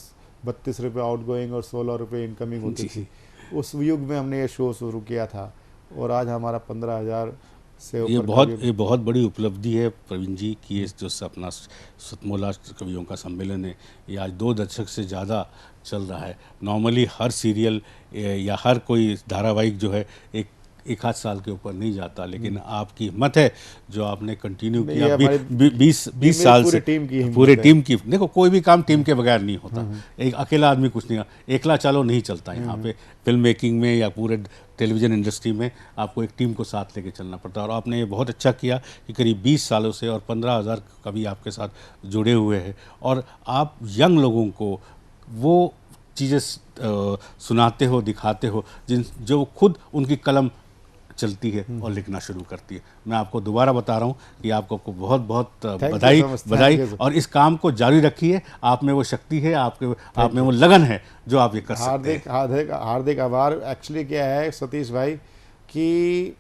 32 रुपये आउट गोइंग और 16 रुपये इनकमिंग होती थी। उस युग में हमने ये शो शुरू किया था, और आज हमारा 15,000 से ऊपर। ये बहुत बड़ी उपलब्धि है प्रवीण जी कि ये जो अपना सतमोला कवियों का सम्मेलन है, ये आज 2 दशक से ज़्यादा चल रहा है। नॉर्मली हर सीरियल या हर कोई धारावाहिक जो है एक आध साल के ऊपर नहीं जाता, लेकिन आपकी हिम्मत है जो आपने कंटिन्यू किया 20 साल से, पूरे टीम की। देखो, कोई भी काम टीम के बगैर नहीं होता, एक अकेला आदमी कुछ नहीं, एकला चालो नहीं चलता यहाँ पे। फिल्म मेकिंग में या पूरे टेलीविज़न इंडस्ट्री में आपको एक टीम को साथ लेके चलना पड़ता है, और आपने ये बहुत अच्छा किया कि करीब 20 सालों से और 15,000 कवि आपके साथ जुड़े हुए हैं, और आप यंग लोगों को वो चीज़ें सुनाते हो, दिखाते हो जो खुद उनकी कलम चलती है और लिखना शुरू करती है। मैं आपको दोबारा बता रहा हूँ कि आपको बहुत बहुत बधाई, और इस काम को जारी रखिए। आप में वो शक्ति है, आप में वो लगन है जो आप ये कर सकते हैं। हार्दिक आभार। एक्चुअली क्या है सतीश भाई कि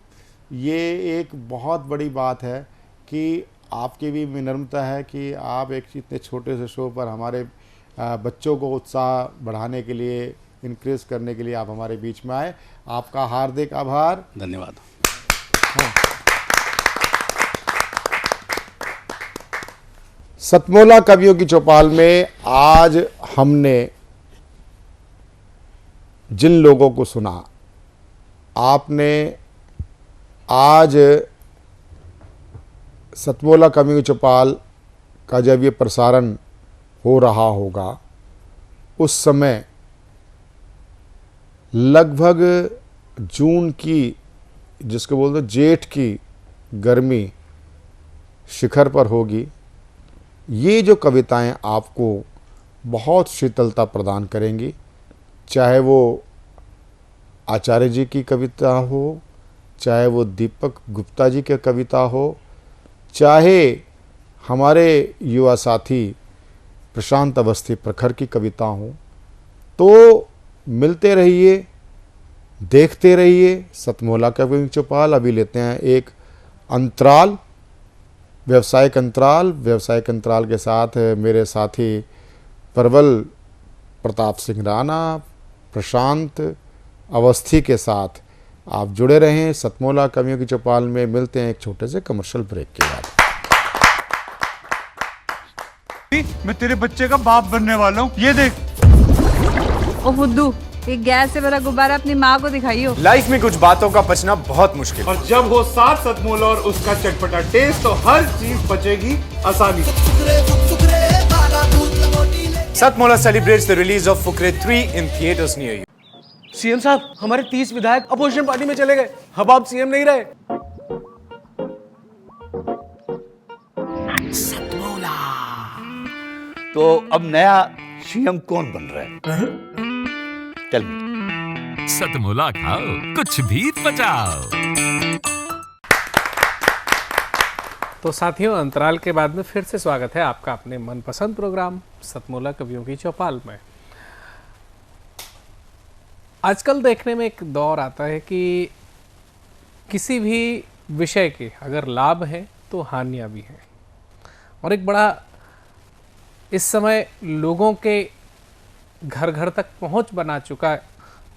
ये एक बहुत बड़ी बात है कि आपकी भी विनम्रता है कि आप एक इतने छोटे से शो पर हमारे बच्चों को उत्साह बढ़ाने के लिए, इनक्रीज करने के लिए आप हमारे बीच में आए। आपका हार्दिक आभार, धन्यवाद। सतमोला कवियों की चौपाल में आज हमने जिन लोगों को सुना, आपने आज सतमोला कवियों की चौपाल का जब ये प्रसारण हो रहा होगा उस समय लगभग जून की, जिसको बोलते जेठ की गर्मी शिखर पर होगी। ये जो कविताएं आपको बहुत शीतलता प्रदान करेंगी, चाहे वो आचार्य जी की कविता हो, चाहे वो दीपक गुप्ता जी की कविता हो, चाहे हमारे युवा साथी प्रशांत अवस्थी प्रखर की कविता हो। तो मिलते रहिए, देखते रहिए सतमोला कवियों की चौपाल। अभी लेते हैं एक अंतराल, व्यावसायिक अंतराल के साथ मेरे साथी प्रबल प्रताप सिंह राणा, प्रशांत अवस्थी के साथ आप जुड़े रहें सतमोला कवियों की चौपाल में। मिलते हैं एक छोटे से कमर्शियल ब्रेक के बाद। मैं तेरे बच्चे का बाप बनने वाला हूँ, ये देख। ओ फुद्दू, एक गैस से भरा गुब्बारा अपनी माँ को दिखाइयो। लाइफ में कुछ बातों का बचना बहुत मुश्किल, और जब हो साथ सतमोला और उसका चटपटा टेस्ट तो हर चीज बचेगी आसानी से। Satmola celebrates the release of Fukre 3 in theaters near you. CM साहब, हमारे 30 विधायक अपोजिशन पार्टी में चले गए, अब आप सीएम नहीं रहे। सतमोला। तो अब नया सीएम कौन बन रहा है? Tell me. सतमोला खाओ, कुछ भी बचाओ। तो साथियों, अंतराल के बाद में फिर से स्वागत है आपका अपने मनपसंद प्रोग्राम सतमोला कवियों की चौपाल में। आजकल देखने में एक दौर आता है कि किसी भी विषय के अगर लाभ हैं तो हानियां भी हैं, और एक बड़ा इस समय लोगों के घर घर तक पहुंच बना चुका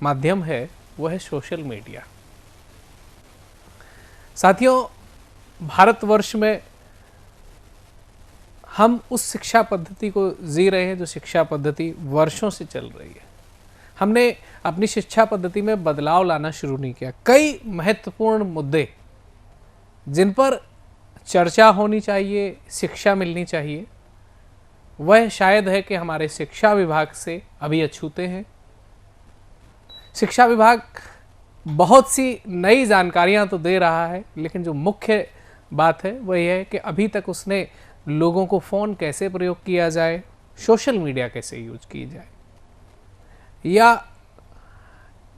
माध्यम है वो है सोशल मीडिया। साथियों, भारतवर्ष में हम उस शिक्षा पद्धति को जी रहे हैं जो शिक्षा पद्धति वर्षों से चल रही है। हमने अपनी शिक्षा पद्धति में बदलाव लाना शुरू नहीं किया। कई महत्वपूर्ण मुद्दे जिन पर चर्चा होनी चाहिए, शिक्षा मिलनी चाहिए, वह शायद है कि हमारे शिक्षा विभाग से अभी अछूते हैं। शिक्षा विभाग बहुत सी नई जानकारियां तो दे रहा है, लेकिन जो मुख्य बात है वह यह है कि अभी तक उसने लोगों को फ़ोन कैसे प्रयोग किया जाए, सोशल मीडिया कैसे यूज की जाए, या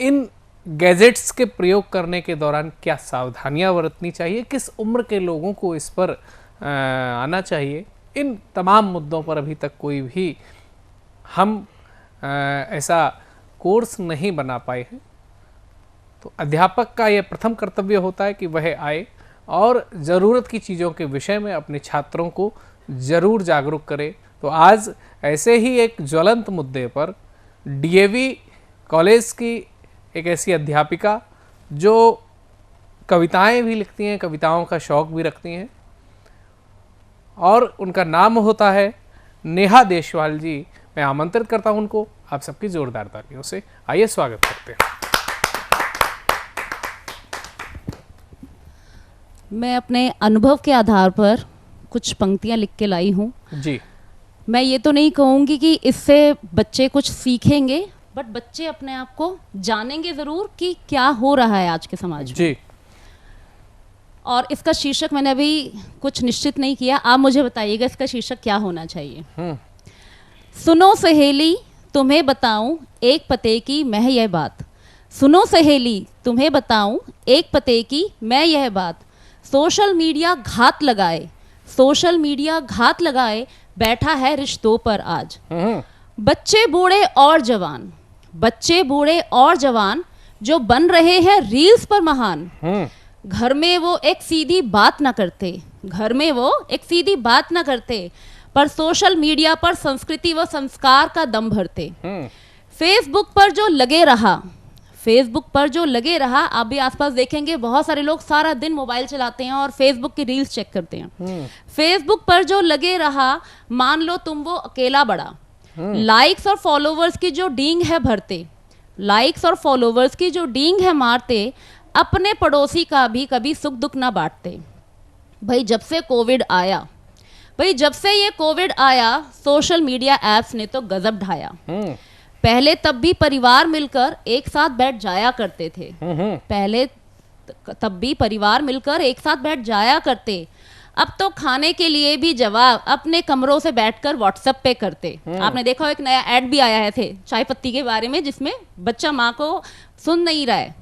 इन गैजेट्स के प्रयोग करने के दौरान क्या सावधानियां बरतनी चाहिए, किस उम्र के लोगों को इस पर आना चाहिए, इन तमाम मुद्दों पर अभी तक कोई भी हम ऐसा कोर्स नहीं बना पाए हैं। तो अध्यापक का यह प्रथम कर्तव्य होता है कि वह आए और ज़रूरत की चीज़ों के विषय में अपने छात्रों को ज़रूर जागरूक करे। तो आज ऐसे ही एक ज्वलंत मुद्दे पर डीएवी कॉलेज की एक ऐसी अध्यापिका जो कविताएं भी लिखती हैं, कविताओं का शौक़ भी रखती हैं, और उनका नाम होता है नेहा देशवाल जी। मैं आमंत्रित करता हूं उनको आप सबकी जोरदार तालियों से। आइए स्वागत करते हैं। मैं अपने अनुभव के आधार पर कुछ पंक्तियां लिख के लाई हूँ जी। मैं ये तो नहीं कहूँगी कि इससे बच्चे कुछ सीखेंगे, बट बच्चे अपने आप को जानेंगे ज़रूर कि क्या हो रहा है आज के समाज में जी। और इसका शीर्षक मैंने अभी कुछ निश्चित नहीं किया, आप मुझे बताइएगा इसका शीर्षक क्या होना चाहिए। सुनो सहेली तुम्हें बताऊं एक पते की मैं यह बात, सुनो सहेली तुम्हें बताऊं एक पते की मैं यह बात, सोशल मीडिया घात लगाए, सोशल मीडिया घात लगाए बैठा है रिश्तों पर आज। बच्चे बूढ़े और जवान, बच्चे बूढ़े और जवान जो बन रहे हैं रील्स पर महान। घर में वो एक सीधी बात ना करते, घर में वो एक सीधी बात ना करते, पर सोशल मीडिया पर संस्कृति व संस्कार का दम भरते। फेसबुक पर जो लगे रहा, फेसबुक पर जो लगे रहा, आप भी आसपास देखेंगे बहुत सारे लोग सारा दिन मोबाइल चलाते हैं और फेसबुक की रील्स चेक करते हैं। फेसबुक पर जो लगे रहा, मान लो तुम वो अकेला बड़ा, लाइक्स और फॉलोवर्स की जो डींग है भरते, लाइक्स और फॉलोवर्स की जो डींग है मारते, अपने पड़ोसी का भी कभी सुख दुख ना बांटते। भाई जब से कोविड आया, भाई जब से ये कोविड आया, सोशल मीडिया ऐप्स ने तो गजब ढाया। पहले तब भी परिवार मिलकर एक साथ बैठ जाया करते थे, पहले तब भी परिवार मिलकर एक साथ बैठ जाया करते, अब तो खाने के लिए भी जवाब अपने कमरों से बैठकर व्हाट्सएप पे करते। आपने देखा एक नया ऐड भी आया है थे चाय पत्ती के बारे में, जिसमें बच्चा माँ को सुन नहीं रहा है।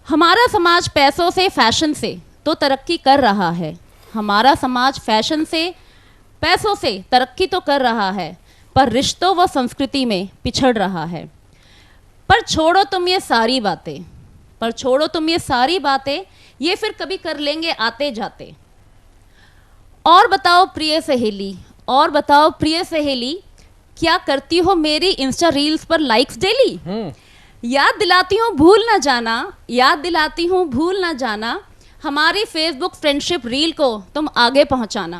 हमारा समाज पैसों से फैशन से तो तरक्की कर रहा है, हमारा समाज फैशन से पैसों से तरक्की तो कर रहा है, पर रिश्तों व संस्कृति में पिछड़ रहा है। पर छोड़ो तुम ये सारी बातें, पर छोड़ो तुम ये सारी बातें, ये फिर कभी कर लेंगे आते जाते। और बताओ प्रिय सहेली, और बताओ प्रिय सहेली, क्या करती हो मेरी इंस्टा रील्स पर लाइक्स डेली? याद दिलाती हूँ भूल ना जाना, याद दिलाती हूँ भूल ना जाना, हमारी फेसबुक फ्रेंडशिप रील को तुम आगे पहुँचाना।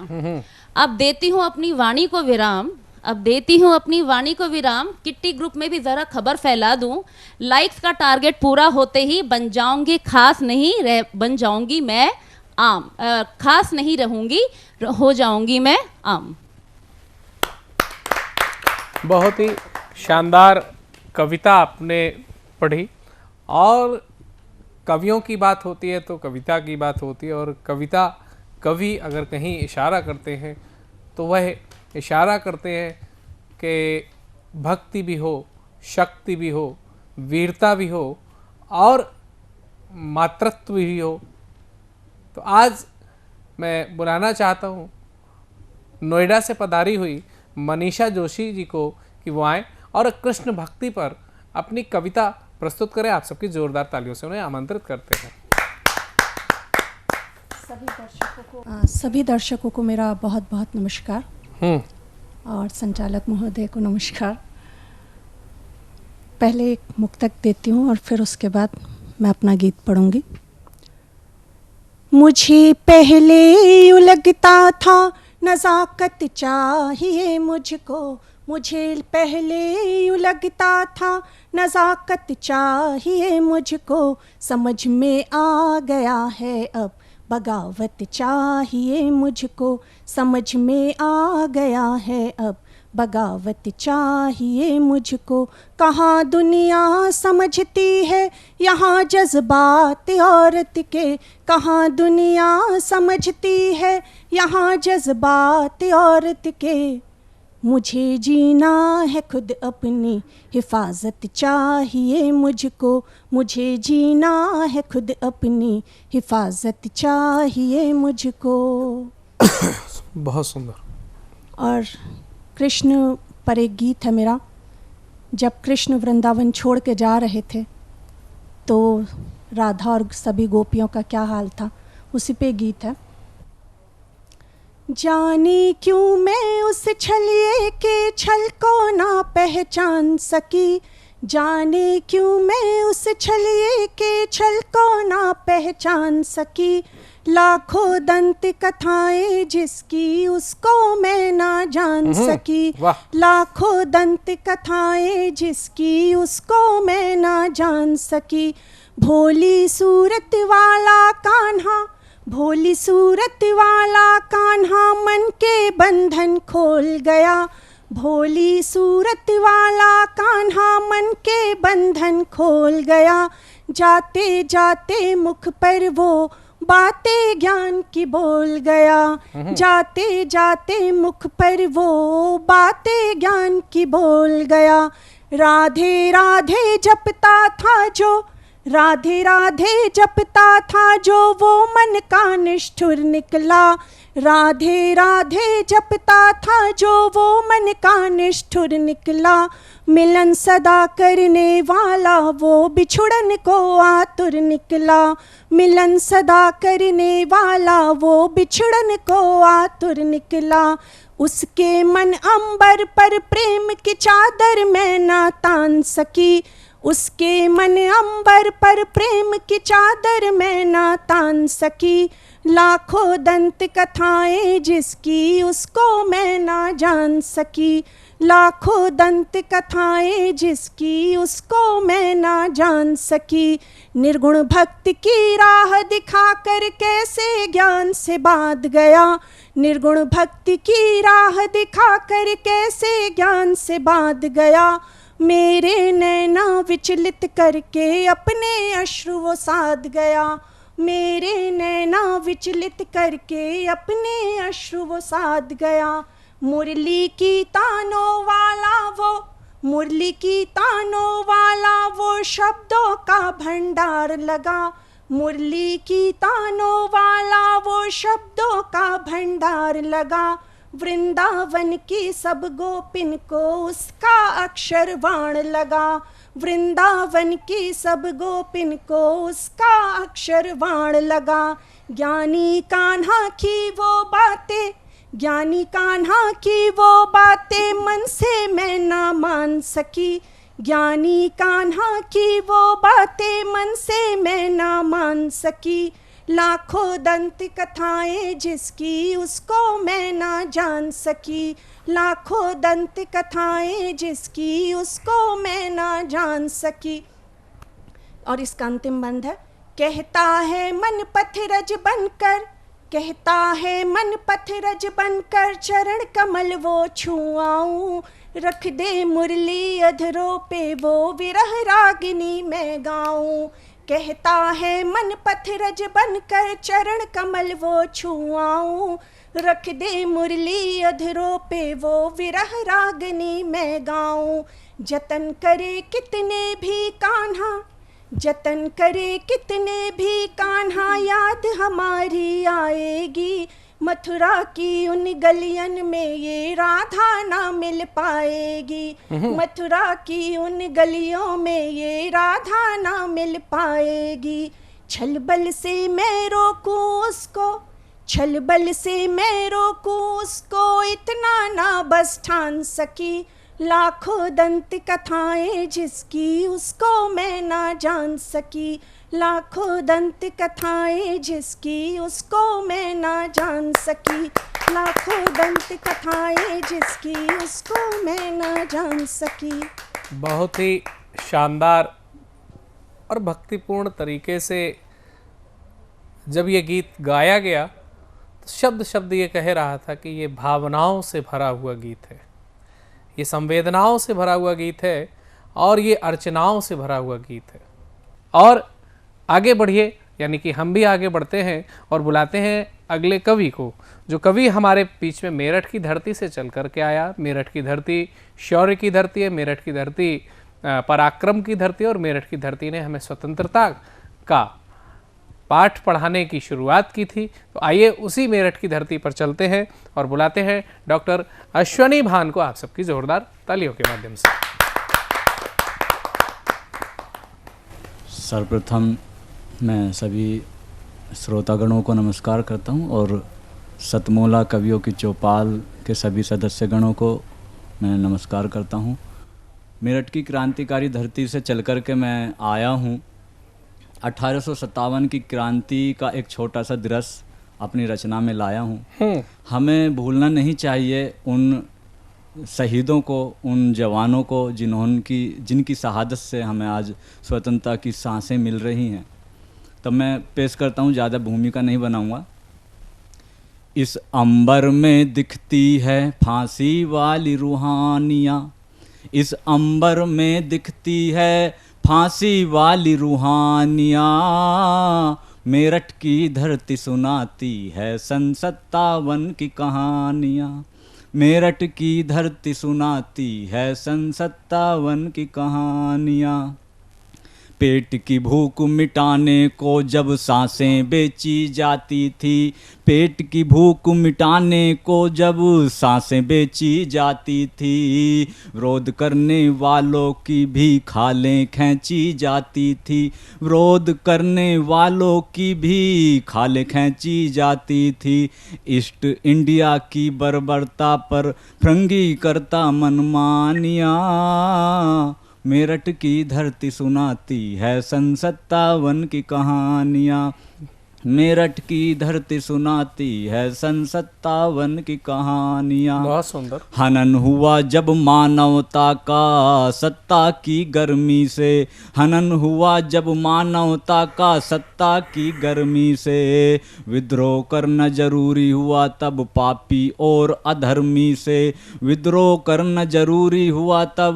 अब देती हूँ अपनी वाणी को विराम, अब देती हूँ अपनी वाणी को विराम, किट्टी ग्रुप में भी ज़रा खबर फैला दूँ, लाइक्स का टारगेट पूरा होते ही बन जाऊँगी खास नहीं बन जाऊँगी मैं आम, खास नहीं रहूँगी, हो जाऊँगी मैं आम। बहुत ही शानदार कविता आपने पढ़ी, और कवियों की बात होती है तो कविता की बात होती है, और कविता कवि अगर कहीं इशारा करते हैं तो वह इशारा करते हैं कि भक्ति भी हो, शक्ति भी हो, वीरता भी हो और मातृत्व भी हो। तो आज मैं बुलाना चाहता हूँ नोएडा से पधारी हुई मनीषा जोशी जी को कि वो आएँ और कृष्ण भक्ति पर अपनी कविता प्रस्तुत करें। आप सबकी जोरदार तालियों से उन्हें आमंत्रित करते हैं। सभी दर्शकों को मेरा बहुत बहुत नमस्कार और संचालक महोदय को नमस्कार। पहले एक मुक्तक देती हूँ और फिर उसके बाद मैं अपना गीत पढ़ूंगी। मुझे पहले यूँ लगता था नज़ाकत चाहिए मुझको, मुझे पहले यूँ लगता था नज़ाकत चाहिए मुझको, समझ में आ गया है अब बगावत चाहिए मुझको, समझ में आ गया है अब बगावत चाहिए मुझको। कहाँ दुनिया समझती है यहाँ जज्बात औरत के, कहाँ दुनिया समझती है यहाँ जज्बात औरत के, मुझे जीना है खुद अपनी हिफाजत चाहिए मुझको, मुझे जीना है खुद अपनी हिफाजत चाहिए मुझको। बहुत सुंदर। और कृष्ण पर एक गीत है मेरा। जब कृष्ण वृंदावन छोड़ के जा रहे थे तो राधा और सभी गोपियों का क्या हाल था, उसी पे गीत है। जाने क्यों मैं उस छलिए के छल को ना पहचान सकी, जाने क्यों मैं उस छलिए के छल को ना पहचान सकी, लाखों दंत कथाएं जिसकी उसको मैं ना जान सकी, लाखों दंत कथाएं जिसकी उसको मैं ना जान सकी। भोली सूरत वाला कान्हा, भोली सूरत वाला कान्हा मन के बंधन खोल गया, भोली सूरत वाला कान्हा मन के बंधन खोल गया। जाते जाते मुख पर वो बातें ज्ञान की बोल गया, जाते जाते मुख पर वो बातें ज्ञान की बोल गया। राधे राधे जपता था जो, राधे राधे जपता था जो वो मन का निष्ठुर निकला, राधे राधे जपता था जो वो मन का निष्ठुर निकला। मिलन सदा करने वाला वो बिछुड़न को आतुर निकला, मिलन सदा करने वाला वो बिछुड़न को आतुर निकला। उसके मन अंबर पर प्रेम की चादर मैं ना तान सकी, उसके मन अंबर पर प्रेम की चादर मैं ना तान सकी। लाखों दंत कथाएं जिसकी उसको मैं ना जान सकी, लाखों दंत कथाएं जिसकी उसको मैं ना जान सकी। निर्गुण भक्ति की राह दिखा कर कैसे ज्ञान से बांध गया, निर्गुण भक्ति की राह दिखा कर कैसे ज्ञान से बांध गया। मेरे नैना विचलित करके अपने अश्रु वो साध गया, मेरे नैना विचलित करके अपने अश्रु वो साध गया। मुरली की तानों वाला वो, मुरली की तानों वाला वो शब्दों का भंडार लगा, मुरली की तानों वाला वो शब्दों का भंडार लगा। वृंदावन की सब गोपिन को उसका अक्षर वाण लगा, वृंदावन की सब गोपिन को उसका अक्षर वाण लगा। ज्ञानी कान्हा की वो बातें, ज्ञानी कान्हा की वो बातें मन से मैं ना मान सकी, ज्ञानी कान्हा की वो बातें मन से मैं ना मान सकी। लाखों दंत कथाएं जिसकी उसको मैं ना जान सकी, लाखों दंत कथाएं जिसकी उसको मैं ना जान सकी। और इसका अंतिम बंद है। कहता है मन पथरज बनकर, कहता है मन पथरज बनकर चरण कमल वो छुआऊं, रख दे मुरली अधरों पे वो विरह रागिनी मैं गाऊं। कहता है मन पथरज बनकर चरण कमल वो छुआऊं, रख दे मुरली अधरों पे वो विरह रागनी मैं गाऊं। जतन करे कितने भी कान्हा, जतन करे कितने भी कान्हा याद हमारी आएगी, मथुरा की उन गलियन में ये राधा ना मिल पाएगी, मथुरा की उन गलियों में ये राधा ना मिल पाएगी। छल बल से मैं रोकूं उसको, छल बल से मैं रोकूं उसको, इतना ना बस ठान सकी। लाखों दंत कथाएं जिसकी उसको मैं ना जान सकी, लाखों दंत कथाएं जिसकी उसको मैं ना जान सकी, लाखों दंत कथाएं जिसकी उसको मैं ना जान सकी। बहुत ही शानदार और भक्तिपूर्ण तरीके से जब ये गीत गाया गया तो शब्द शब्द ये कह रहा था कि ये भावनाओं से भरा हुआ गीत है, ये संवेदनाओं से भरा हुआ गीत है और ये अर्चनाओं से भरा हुआ गीत है। और आगे बढ़िए, यानी कि हम भी आगे बढ़ते हैं और बुलाते हैं अगले कवि को, जो कवि हमारे बीच में मेरठ की धरती से चल कर के आया। मेरठ की धरती शौर्य की धरती है, मेरठ की धरती पराक्रम की धरती है और मेरठ की धरती ने हमें स्वतंत्रता का पाठ पढ़ाने की शुरुआत की थी। तो आइए उसी मेरठ की धरती पर चलते हैं और बुलाते हैं डॉक्टर अश्वनी भान को, आप सबकी जोरदार तालियों के माध्यम से। सर्वप्रथम मैं सभी श्रोतागणों को नमस्कार करता हूं और सतमोला कवियों की चौपाल के सभी सदस्यगणों को मैं नमस्कार करता हूं। मेरठ की क्रांतिकारी धरती से चलकर के मैं आया हूं। 1857 की क्रांति का एक छोटा सा दृश्य अपनी रचना में लाया हूं। हमें भूलना नहीं चाहिए उन शहीदों को, उन जवानों को जिनकी शहादत से हमें आज स्वतंत्रता की सांसें मिल रही हैं। तब मैं पेश करता हूँ, ज़्यादा भूमिका नहीं बनाऊँगा। इस अंबर में दिखती है फांसी वाली रूहानियाँ, इस अंबर में दिखती है फांसी वाली रूहानियाँ, मेरठ की धरती सुनाती है सन 57 की कहानियाँ, मेरठ की धरती सुनाती है सन 57 की कहानियाँ। पेट की भूख मिटाने को जब सांसें बेची जाती थी, पेट की भूख मिटाने को जब सांसें बेची जाती थी, विरोध करने वालों की भी खालें खींची जाती थी, विरोध करने वालों की भी खालें खींची जाती थी। ईस्ट इंडिया की बर्बरता पर फरंगी करता मनमानियाँ, मेरठ की धरती सुनाती है सन 57 की कहानियाँ, मेरठ की धरती सुनाती है सन 57 की कहानियाँ। बहुत सुंदर। हनन हुआ जब मानवता का सत्ता की गर्मी से, हनन हुआ जब मानवता का सत्ता की गर्मी से, विद्रोह करना जरूरी हुआ तब पापी और अधर्मी से, विद्रोह करना जरूरी हुआ तब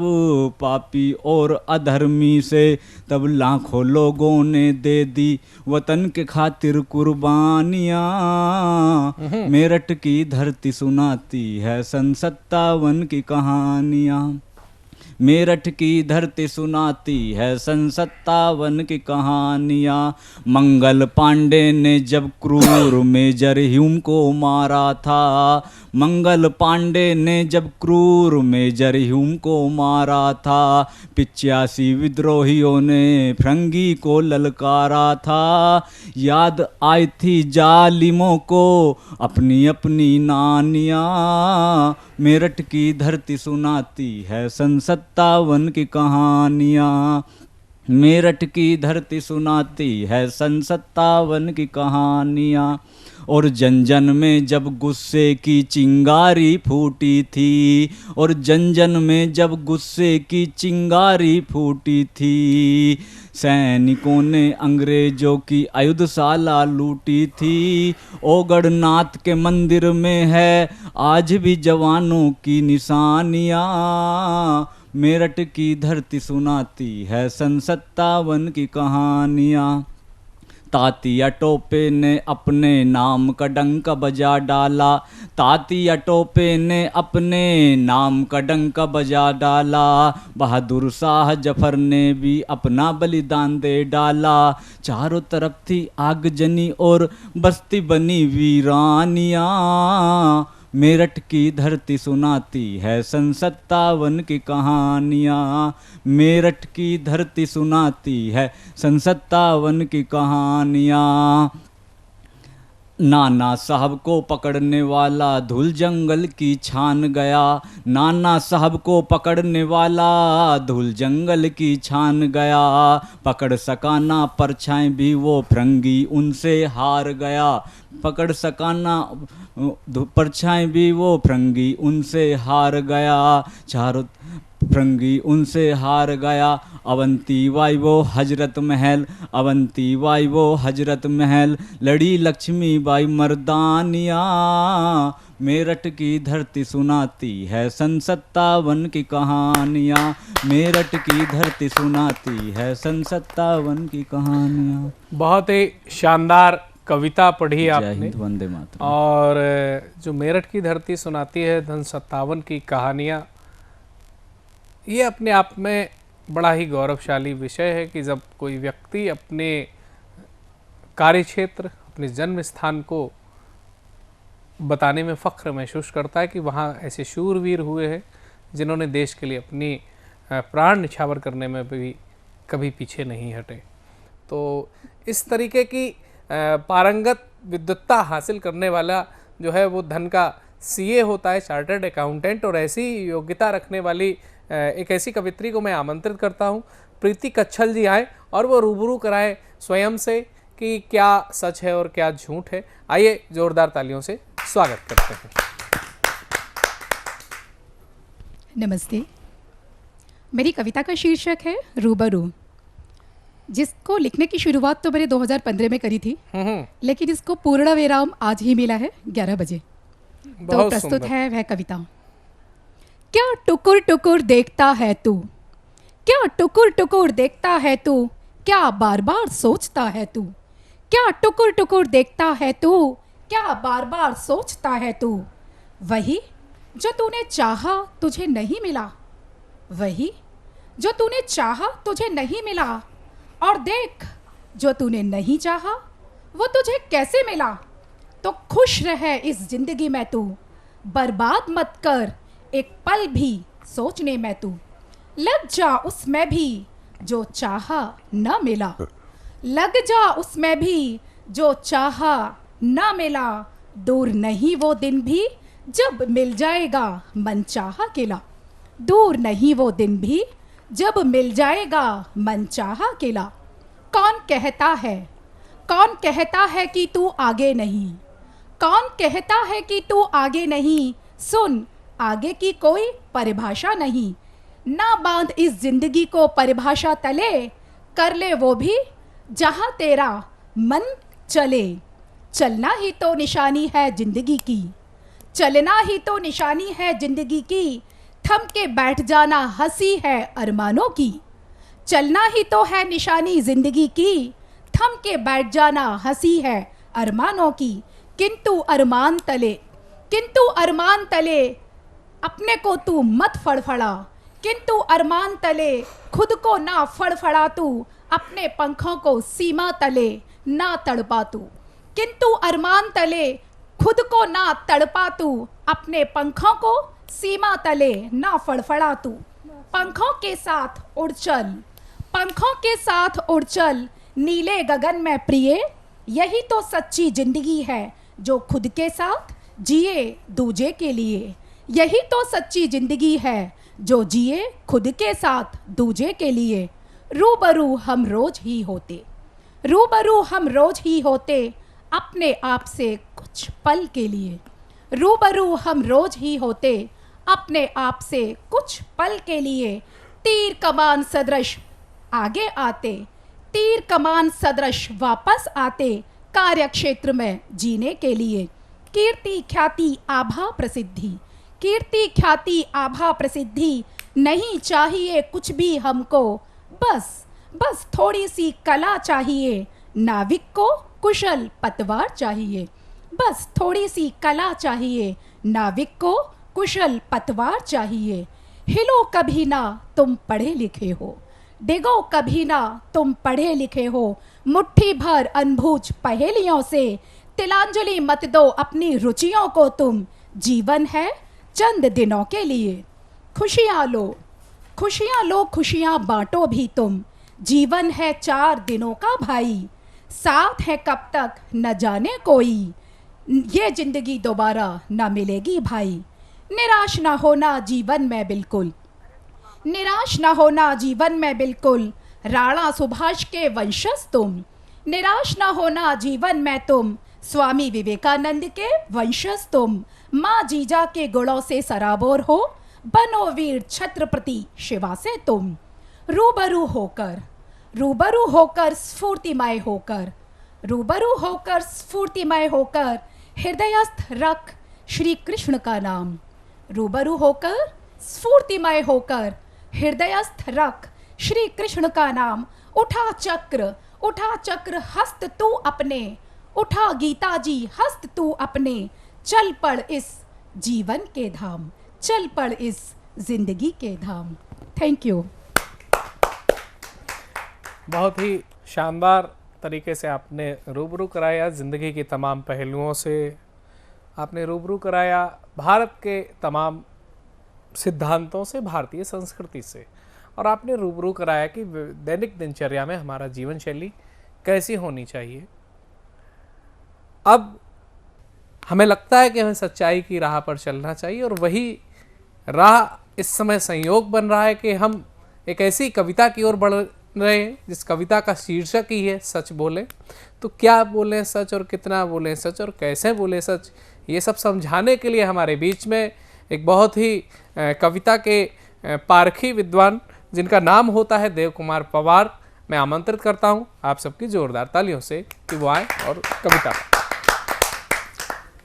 पापी और अधर्मी से, तब लाखों लोगों ने दे दी वतन के खातिर कुर्बानियाँ, मेरठ की धरती सुनाती है सन 57 की कहानियाँ, मेरठ की धरती सुनाती है सन 57 की कहानियाँ। मंगल पांडे ने जब क्रूर मेजर ह्यूम को मारा था, मंगल पांडे ने जब क्रूर मेजर ह्यूम को मारा था, 85 विद्रोहियों ने फरंगी को ललकारा था, याद आई थी जालिमों को अपनी अपनी नानियाँ, मेरठ की धरती सुनाती है सन 57 की कहानियाँ, मेरठ की धरती सुनाती है सन 57 की कहानियाँ। और जन जन में जब गुस्से की चिंगारी फूटी थी, और जन जन में जब गुस्से की चिंगारी फूटी थी, सैनिकों ने अंग्रेजों की आयुधशाला लूटी थी, ओगढ़नाथ के मंदिर में है आज भी जवानों की निशानियाँ, मेरठ की धरती सुनाती है सन 57 की कहानियाँ। तातिया टोपे ने अपने नाम का डंका बजा डाला, तातिया टोपे ने अपने नाम का डंका बजा डाला, बहादुर शाह जफर ने भी अपना बलिदान दे डाला। चारों तरफ थी आग जनी और बस्ती बनी वीरानिया, मेरठ की धरती सुनाती है सन 57 की कहानियाँ, मेरठ की धरती सुनाती है सन 57 की कहानियाँ। नाना साहब को पकड़ने वाला धूल जंगल की छान गया, नाना साहब को पकड़ने वाला धूल जंगल की छान गया, पकड़ सका ना परछाई भी वो फिरंगी उनसे हार गया, पकड़ सका ना परछाई भी वो फिरंगी उनसे हार गया, चारों फिरंगी उनसे हार गया। अवंती बाई वो हजरत महल, अवंती बाई वो हजरत महल, लड़ी लक्ष्मी बाई मर्दानिया, मेरठ की धरती सुनाती है सन 57 की कहानियाँ, मेरठ की धरती सुनाती है सन 57 की कहानियाँ। बहुत ही शानदार कविता पढ़ी आपने, वंदे मातरम। और जो मेरठ की धरती सुनाती है सन 57 की कहानियाँ, ये अपने आप में बड़ा ही गौरवशाली विषय है कि जब कोई व्यक्ति अपने कार्यक्षेत्र, अपने जन्म स्थान को बताने में फ़ख्र महसूस करता है कि वहाँ ऐसे शूरवीर हुए हैं जिन्होंने देश के लिए अपनी प्राण निछावर करने में भी कभी पीछे नहीं हटे। तो इस तरीके की पारंगत विद्वत्ता हासिल करने वाला जो है वो धन का सीए होता है, चार्टर्ड अकाउंटेंट, और ऐसी योग्यता रखने वाली एक ऐसी कवित्री को मैं आमंत्रित करता हूँ, प्रीति कच्छल जी आए और वो रूबरू कराएं स्वयं से कि क्या सच है और क्या झूठ है। आइए जोरदार तालियों से स्वागत करते हैं। नमस्ते, मेरी कविता का शीर्षक है रूबरू, जिसको लिखने की शुरुआत तो मैंने 2015 में करी थी, लेकिन इसको पूर्ण विराम आज ही मिला है 11 बजे। तो प्रस्तुत है वह कविता। क्या टुकुर टुकुर देखता है तू, क्या टुकुर टुकुर देखता है तू, क्या बार बार सोचता है तू, क्या टुकुर टुकुर देखता है तू, क्या बार बार सोचता है तू, वही जो तूने चाहा तुझे नहीं मिला, वही जो तूने चाहा तुझे नहीं मिला, और देख जो तूने नहीं चाहा वो तुझे कैसे मिला। तो खुश रहे इस जिंदगी में तू, बर्बाद मत कर एक पल भी सोचने में तू, लग जा उसमें भी जो चाहा न मिला, लग जा उसमें भी जो चाहा न मिला, दूर नहीं वो दिन भी जब मिल जाएगा मनचाहा किला, दूर नहीं वो दिन भी जब मिल जाएगा मनचाहा किला। कौन कहता है कि तू आगे नहीं, कौन कहता है कि तू आगे नहीं, सुन आगे की कोई परिभाषा नहीं, ना बांध इस जिंदगी को परिभाषा तले, कर ले वो भी जहां तेरा मन चले, चलना ही तो निशानी है जिंदगी की, चलना ही तो निशानी है जिंदगी की, थम के बैठ जाना हंसी है अरमानों की, चलना ही तो है निशानी जिंदगी की, थम के बैठ जाना हंसी है अरमानों की। किंतु अरमान तले अपने को तू मत फड़फड़ा, किंतु अरमान तले खुद को ना फड़फड़ा तू, अपने पंखों को सीमा तले ना तड़पा तू, किंतु अरमान तले खुद को ना तड़पा तू, अपने पंखों को सीमा तले ना फड़फड़ा तू। पंखों के साथ उड़ चल, पंखों के साथ उड़ चल, नीले गगन में प्रिय, यही तो सच्ची जिंदगी है जो खुद के साथ जिए दूजे के लिए, यही तो सच्ची जिंदगी है जो जिए खुद के साथ दूजे के लिए। रूबरू हम रोज ही होते, रूबरू हम रोज ही होते, अपने आप से कुछ पल के लिए, रूबरू हम रोज ही होते, अपने आप से कुछ पल के लिए। तीर कमान सदृश आगे आते, तीर कमान सदृश वापस आते, कार्य क्षेत्र में जीने के लिए। कीर्ति ख्याति आभा प्रसिद्धि, कीर्ति ख्याति आभा प्रसिद्धि, नहीं चाहिए कुछ भी हमको, बस थोड़ी सी कला चाहिए, नाविक को कुशल पतवार चाहिए, बस थोड़ी सी कला चाहिए। नाविक को कुशल पतवार चाहिए। हिलो कभी ना तुम पढ़े लिखे हो, डिगो कभी ना तुम पढ़े लिखे हो। मुट्ठी भर अनबूझ पहेलियों से तिलांजलि मत दो अपनी रुचियों को तुम। जीवन है चंद दिनों के लिए, खुशियाँ लो खुशियाँ बांटो भी तुम। जीवन है 4 दिनों का भाई, साथ है कब तक न जाने कोई। ये जिंदगी दोबारा न मिलेगी भाई। निराश ना होना जीवन में बिल्कुल, निराश ना होना जीवन में बिल्कुल। राणा सुभाष के वंशज तुम, निराश ना होना जीवन में तुम। स्वामी विवेकानंद के वंशज तुम, माँ जीजा के गुणों से सराबोर हो। बनो वीर छत्रपति शिवा से तुम। रूबरू होकर स्फूर्तिमय होकर, रूबरू होकर स्फूर्तिमय होकर। हृदयस्थ रख श्री कृष्ण का नाम। रूबरू होकर स्फूर्तिमय होकर, हृदयस्थ रख श्री कृष्ण का नाम। उठा चक्र हस्त तू अपने, उठा गीता जी हस्त तू अपने। चल पड़ इस जीवन के धाम, चल पड़ इस जिंदगी के धाम। Thank you. बहुत ही शानदार तरीके से आपने रूबरू कराया जिंदगी के तमाम पहलुओं से। आपने रूबरू कराया भारत के तमाम सिद्धांतों से, भारतीय संस्कृति से, और आपने रूबरू कराया कि दैनिक दिनचर्या में हमारा जीवन शैली कैसी होनी चाहिए। अब हमें लगता है कि हमें सच्चाई की राह पर चलना चाहिए, और वही राह इस समय संयोग बन रहा है कि हम एक ऐसी कविता की ओर बढ़ रहे हैं जिस कविता का शीर्षक ही है सच बोले। तो क्या बोलें सच, और कितना बोलें सच, और कैसे बोलें सच, ये सब समझाने के लिए हमारे बीच में एक बहुत ही कविता के पारखी विद्वान जिनका नाम होता है देव कुमार पवार, मैं आमंत्रित करता हूं आप सबकी जोरदार तालियों से कि वो आए और कविता।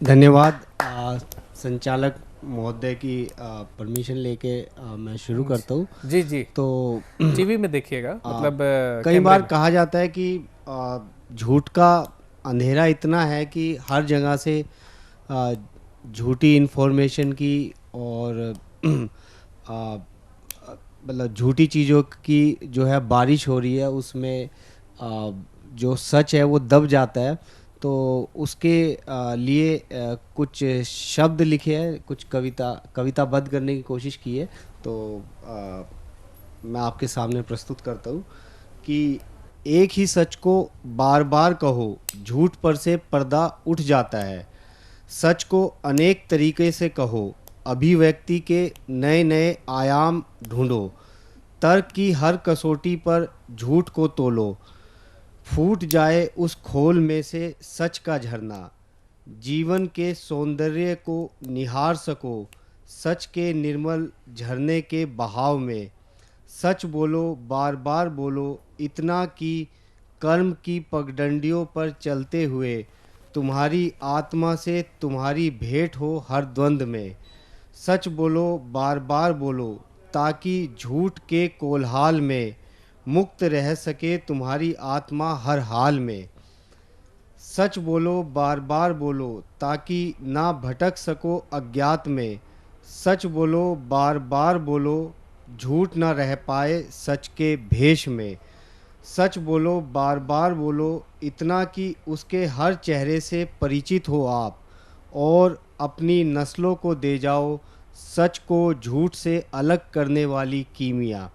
धन्यवाद। संचालक महोदय की परमिशन लेके मैं शुरू करता हूँ। जी जी। तो टीवी में देखिएगा, मतलब कई बार कहा जाता है कि झूठ का अंधेरा इतना है कि हर जगह से झूठी इन्फॉर्मेशन की और मतलब झूठी चीज़ों की जो है बारिश हो रही है, उसमें जो सच है वो दब जाता है। तो उसके लिए कुछ शब्द लिखे हैं, कुछ कविताबद्ध करने की कोशिश की है। तो मैं आपके सामने प्रस्तुत करता हूँ कि एक ही सच को बार बार कहो, झूठ पर से पर्दा उठ जाता है। सच को अनेक तरीके से कहो, अभिव्यक्ति के नए नए आयाम ढूंढो। तर्क की हर कसौटी पर झूठ को तोलो, फूट जाए उस खोल में से सच का झरना। जीवन के सौंदर्य को निहार सको सच के निर्मल झरने के बहाव में। सच बोलो, बार बार बोलो, इतना कि कर्म की पगडंडियों पर चलते हुए तुम्हारी आत्मा से तुम्हारी भेंट हो हर द्वंद्व में। सच बोलो, बार बार बोलो, ताकि झूठ के कोलहाल में मुक्त रह सके तुम्हारी आत्मा हर हाल में। सच बोलो, बार बार बोलो, ताकि ना भटक सको अज्ञात में। सच बोलो, बार बार बोलो, झूठ ना रह पाए सच के भेष में। सच बोलो, बार बार बोलो, इतना कि उसके हर चेहरे से परिचित हो आप, और अपनी नस्लों को दे जाओ सच को झूठ से अलग करने वाली कीमिया।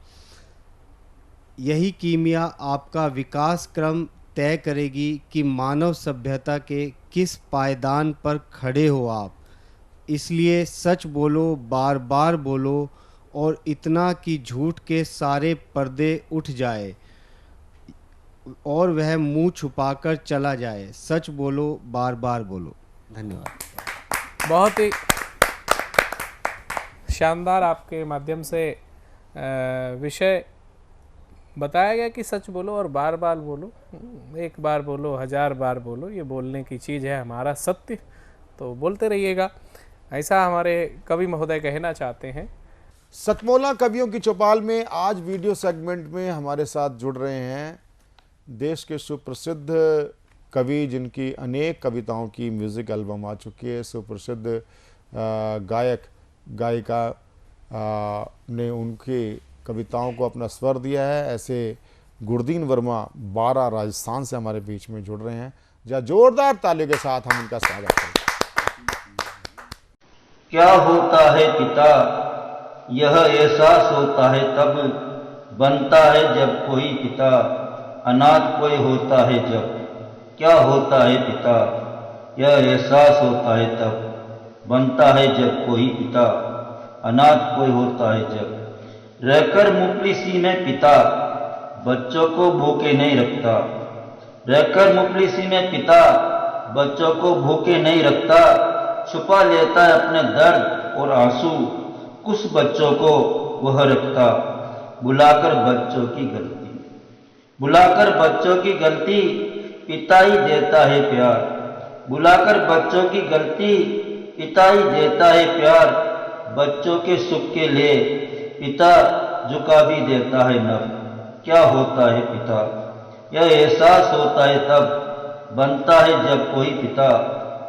यही कीमिया आपका विकास क्रम तय करेगी कि मानव सभ्यता के किस पायदान पर खड़े हो आप। इसलिए सच बोलो, बार बार बोलो, और इतना कि झूठ के सारे पर्दे उठ जाए और वह मुंह छुपाकर चला जाए। सच बोलो, बार बार बोलो। धन्यवाद। बहुत ही शानदार आपके माध्यम से विषय बताया गया कि सच बोलो और बार बार बोलो। एक बार बोलो, 1000 बार बोलो, ये बोलने की चीज़ है हमारा सत्य। तो बोलते रहिएगा, ऐसा हमारे कवि महोदय कहना चाहते हैं। सतमोला कवियों की चौपाल में आज वीडियो सेगमेंट में हमारे साथ जुड़ रहे हैं देश के सुप्रसिद्ध कवि जिनकी अनेक कविताओं की म्यूज़िक एल्बम आ चुकी है, सुप्रसिद्ध गायक गायिका ने उनकी कविताओं को अपना स्वर दिया है, ऐसे गुरदीन वर्मा 12 राजस्थान से हमारे बीच में जुड़ रहे हैं। जहाँ जोरदार तालियों के साथ हम उनका स्वागत करते हैं। क्या होता है पिता, यह एहसास होता है तब, बनता है जब कोई पिता, अनाथ कोई होता है जब। क्या होता है पिता, यह एहसास होता है तब, बनता है जब कोई पिता, अनाथ कोई होता है जब। रहकर मुफलिसी में पिता, बच्चों को भूखे नहीं रखता। रहकर मुफलिसी में पिता, बच्चों को भूखे नहीं रखता। छुपा लेता है अपने दर्द और आंसू, कुछ बच्चों को वह रखता। बुलाकर बच्चों की गलती, बुलाकर बच्चों की गलती, पिता ही देता है प्यार। बुलाकर बच्चों की गलती, पिता ही देता है प्यार। बच्चों के सुख के लिए पिता झुका भी देता है नभ। क्या होता है पिता, यह एहसास होता है तब, बनता है जब कोई पिता,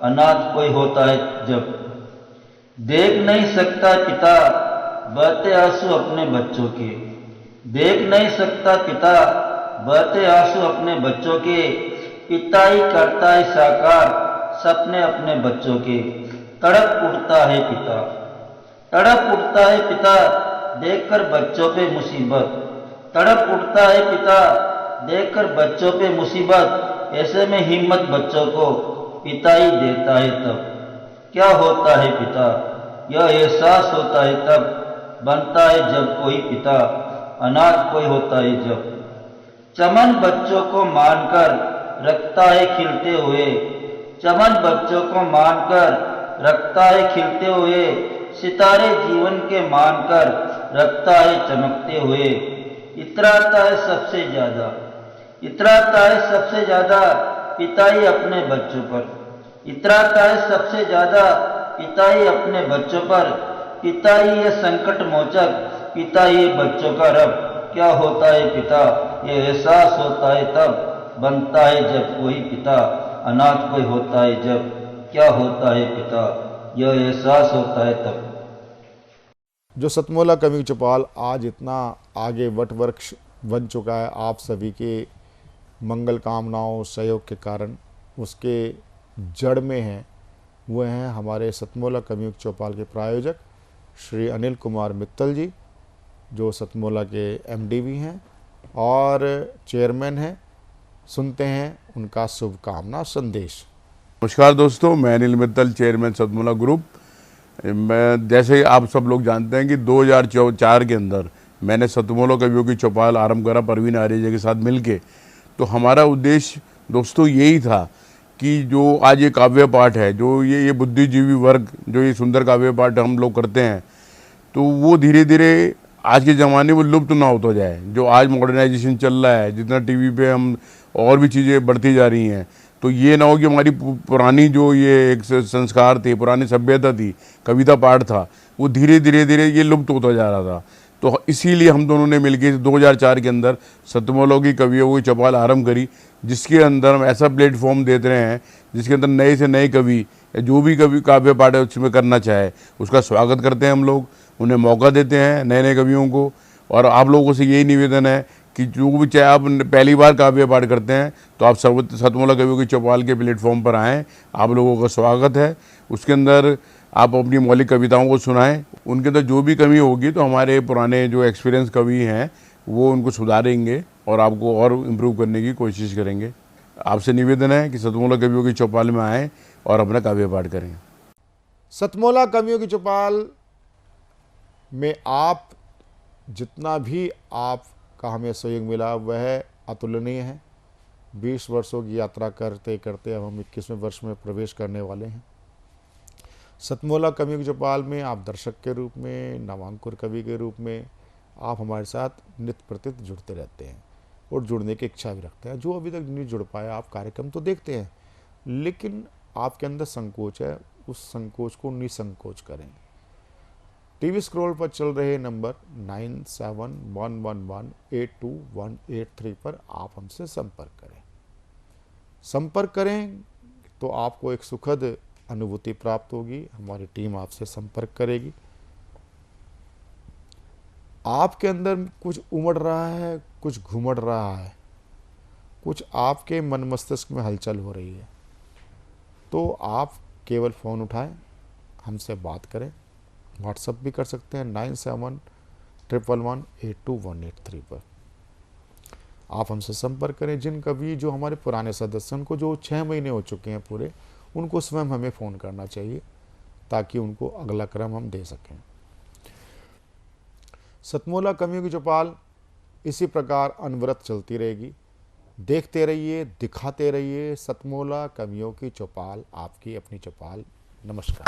अनाथ कोई होता है जब। देख नहीं सकता पिता बहते आंसू अपने बच्चों के, देख नहीं सकता पिता बहते आंसू अपने बच्चों के। पिता ही करता है साकार सपने अपने बच्चों के। तड़प उठता है पिता, तड़प उठता है पिता, देखकर बच्चों पे मुसीबत। तड़प उठता है पिता, देखकर बच्चों पे मुसीबत। ऐसे में हिम्मत बच्चों को पिता ही देता है तब। क्या होता है पिता, यह एहसास होता है तब, बनता है जब कोई पिता, अनाथ कोई होता है जब। चमन बच्चों को मानकर रखता है खिलते हुए, चमन बच्चों को मानकर रखता है खिलते हुए। सितारे जीवन के मानकर रखता है चमकते हुए। इतराता है सबसे ज्यादा, इतराता है सबसे ज्यादा, पिता ही अपने बच्चों पर। इतराता है सबसे ज्यादा, पिता ही अपने बच्चों पर। पिता ही ये संकट मोचक, पिता ही बच्चों का रब। क्या होता है पिता, ये एहसास होता है तब, बनता है जब कोई पिता, अनाथ कोई होता है जब। क्या होता है पिता, यह एहसास होता है तब। जो सतमोला कवि चौपाल आज इतना आगे वटवृक्ष बन चुका है आप सभी के मंगल कामनाओं सहयोग के कारण, उसके जड़ में हैं वो हैं हमारे सतमोला कवि चौपाल के प्रायोजक श्री अनिल कुमार मित्तल जी, जो सतमोला के एमडी भी हैं और चेयरमैन हैं। सुनते हैं उनका शुभकामना संदेश। नमस्कार दोस्तों, मैं अनिल मित्तल, चेयरमैन सतमोला ग्रुप। मैं जैसे आप सब लोग जानते हैं कि 2004 के अंदर मैंने सतमोला कवियों की चौपाल आरंभ करा परवीन आर्य के साथ मिलके। तो हमारा उद्देश्य दोस्तों यही था कि जो आज ये काव्य पाठ है, जो ये बुद्धिजीवी वर्ग जो ये सुंदर काव्य पाठ हम लोग करते हैं, तो वो धीरे धीरे आज के ज़माने में लुप्त ना होता जाए। जो आज मॉडर्नाइजेशन चल रहा है, जितना टीवी पे हम और भी चीज़ें बढ़ती जा रही हैं, तो ये ना हो कि हमारी पुरानी जो ये एक संस्कार थे, पुरानी सभ्यता थी, कविता पाठ था, वो धीरे धीरे ये लुप्त होता जा रहा था। तो इसीलिए हम दोनों ने मिलकर 2004 के अंदर सतमोला की कवियों की चौपाल आरंभ करी, जिसके अंदर हम ऐसा प्लेटफॉर्म देते रहे हैं जिसके अंदर नए से नए कवि जो भी कवि काव्य पाठ है उसमें करना चाहे उसका स्वागत करते हैं हम लोग, उन्हें मौका देते हैं नए नए कवियों को। और आप लोगों से यही निवेदन है कि जो भी चाहे आप पहली बार काव्य पाठ करते हैं तो आप सतमोला कवियों की चौपाल के प्लेटफॉर्म पर आएँ, आप लोगों का स्वागत है। उसके अंदर आप अपनी मौलिक कविताओं को सुनाएं, उनके अंदर जो भी कमी होगी तो हमारे पुराने जो एक्सपीरियंस कवि हैं वो उनको सुधारेंगे और आपको और इम्प्रूव करने की कोशिश करेंगे। आपसे निवेदन है कि सतमोला कवियों की चौपाल में आएँ और अपना काव्य पाठ करें। सतमोला कवियों की चौपाल में आप जितना भी आपका हमें सहयोग मिला वह अतुलनीय है। 20 वर्षों की यात्रा करते करते अब हम 21वें वर्ष में प्रवेश करने वाले हैं। सतमोला कवियों की चौपाल में आप दर्शक के रूप में, नवांकुर कवि के रूप में आप हमारे साथ नित्य प्रति जुड़ते रहते हैं और जुड़ने की इच्छा भी रखते हैं। जो अभी तक नहीं जुड़ पाया, आप कार्यक्रम तो देखते हैं लेकिन आपके अंदर संकोच है, उस संकोच को निसंकोच करें। टीवी स्क्रॉल पर चल रहे नंबर 9711182183 पर आप हमसे संपर्क करें। संपर्क करें तो आपको एक सुखद अनुभूति प्राप्त होगी। हमारी टीम आपसे संपर्क करेगी। आपके अंदर कुछ उमड़ रहा है, कुछ घुमड़ रहा है, कुछ आपके मन मस्तिष्क में हलचल हो रही है, तो आप केवल फ़ोन उठाएं, हमसे बात करें। व्हाट्सएप भी कर सकते हैं 9711182183 पर। आप हमसे संपर्क करें। जिन कभी जो हमारे पुराने सदस्य, उनको जो 6 महीने हो चुके हैं पूरे, उनको स्वयं हमें फ़ोन करना चाहिए ताकि उनको अगला क्रम हम दे सकें। सतमोला कवियों की चौपाल इसी प्रकार अनवरत चलती रहेगी। देखते रहिए, दिखाते रहिए। सतमोला कवियों की चौपाल, आपकी अपनी चौपाल। नमस्कार।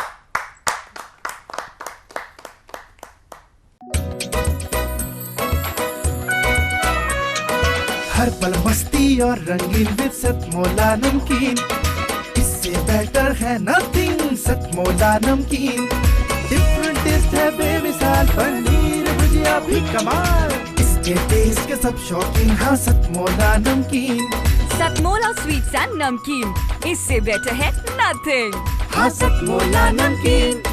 हर पल मस्ती और रंगीन विद सतमोला नमकीन, इससे बेटर है नथिंग। सतमोला नमकीन डिफरेंट टेस्ट है बेमिसाल, पनीर भुजिया भी कमाल, इसके टेस्ट के सब शौकीन। हाँ सतमोला नमकीन, सतमोला स्वीट्स एंड नमकीन, इससे बेटर है नथिंग। हाँ सतमोला नमकीन।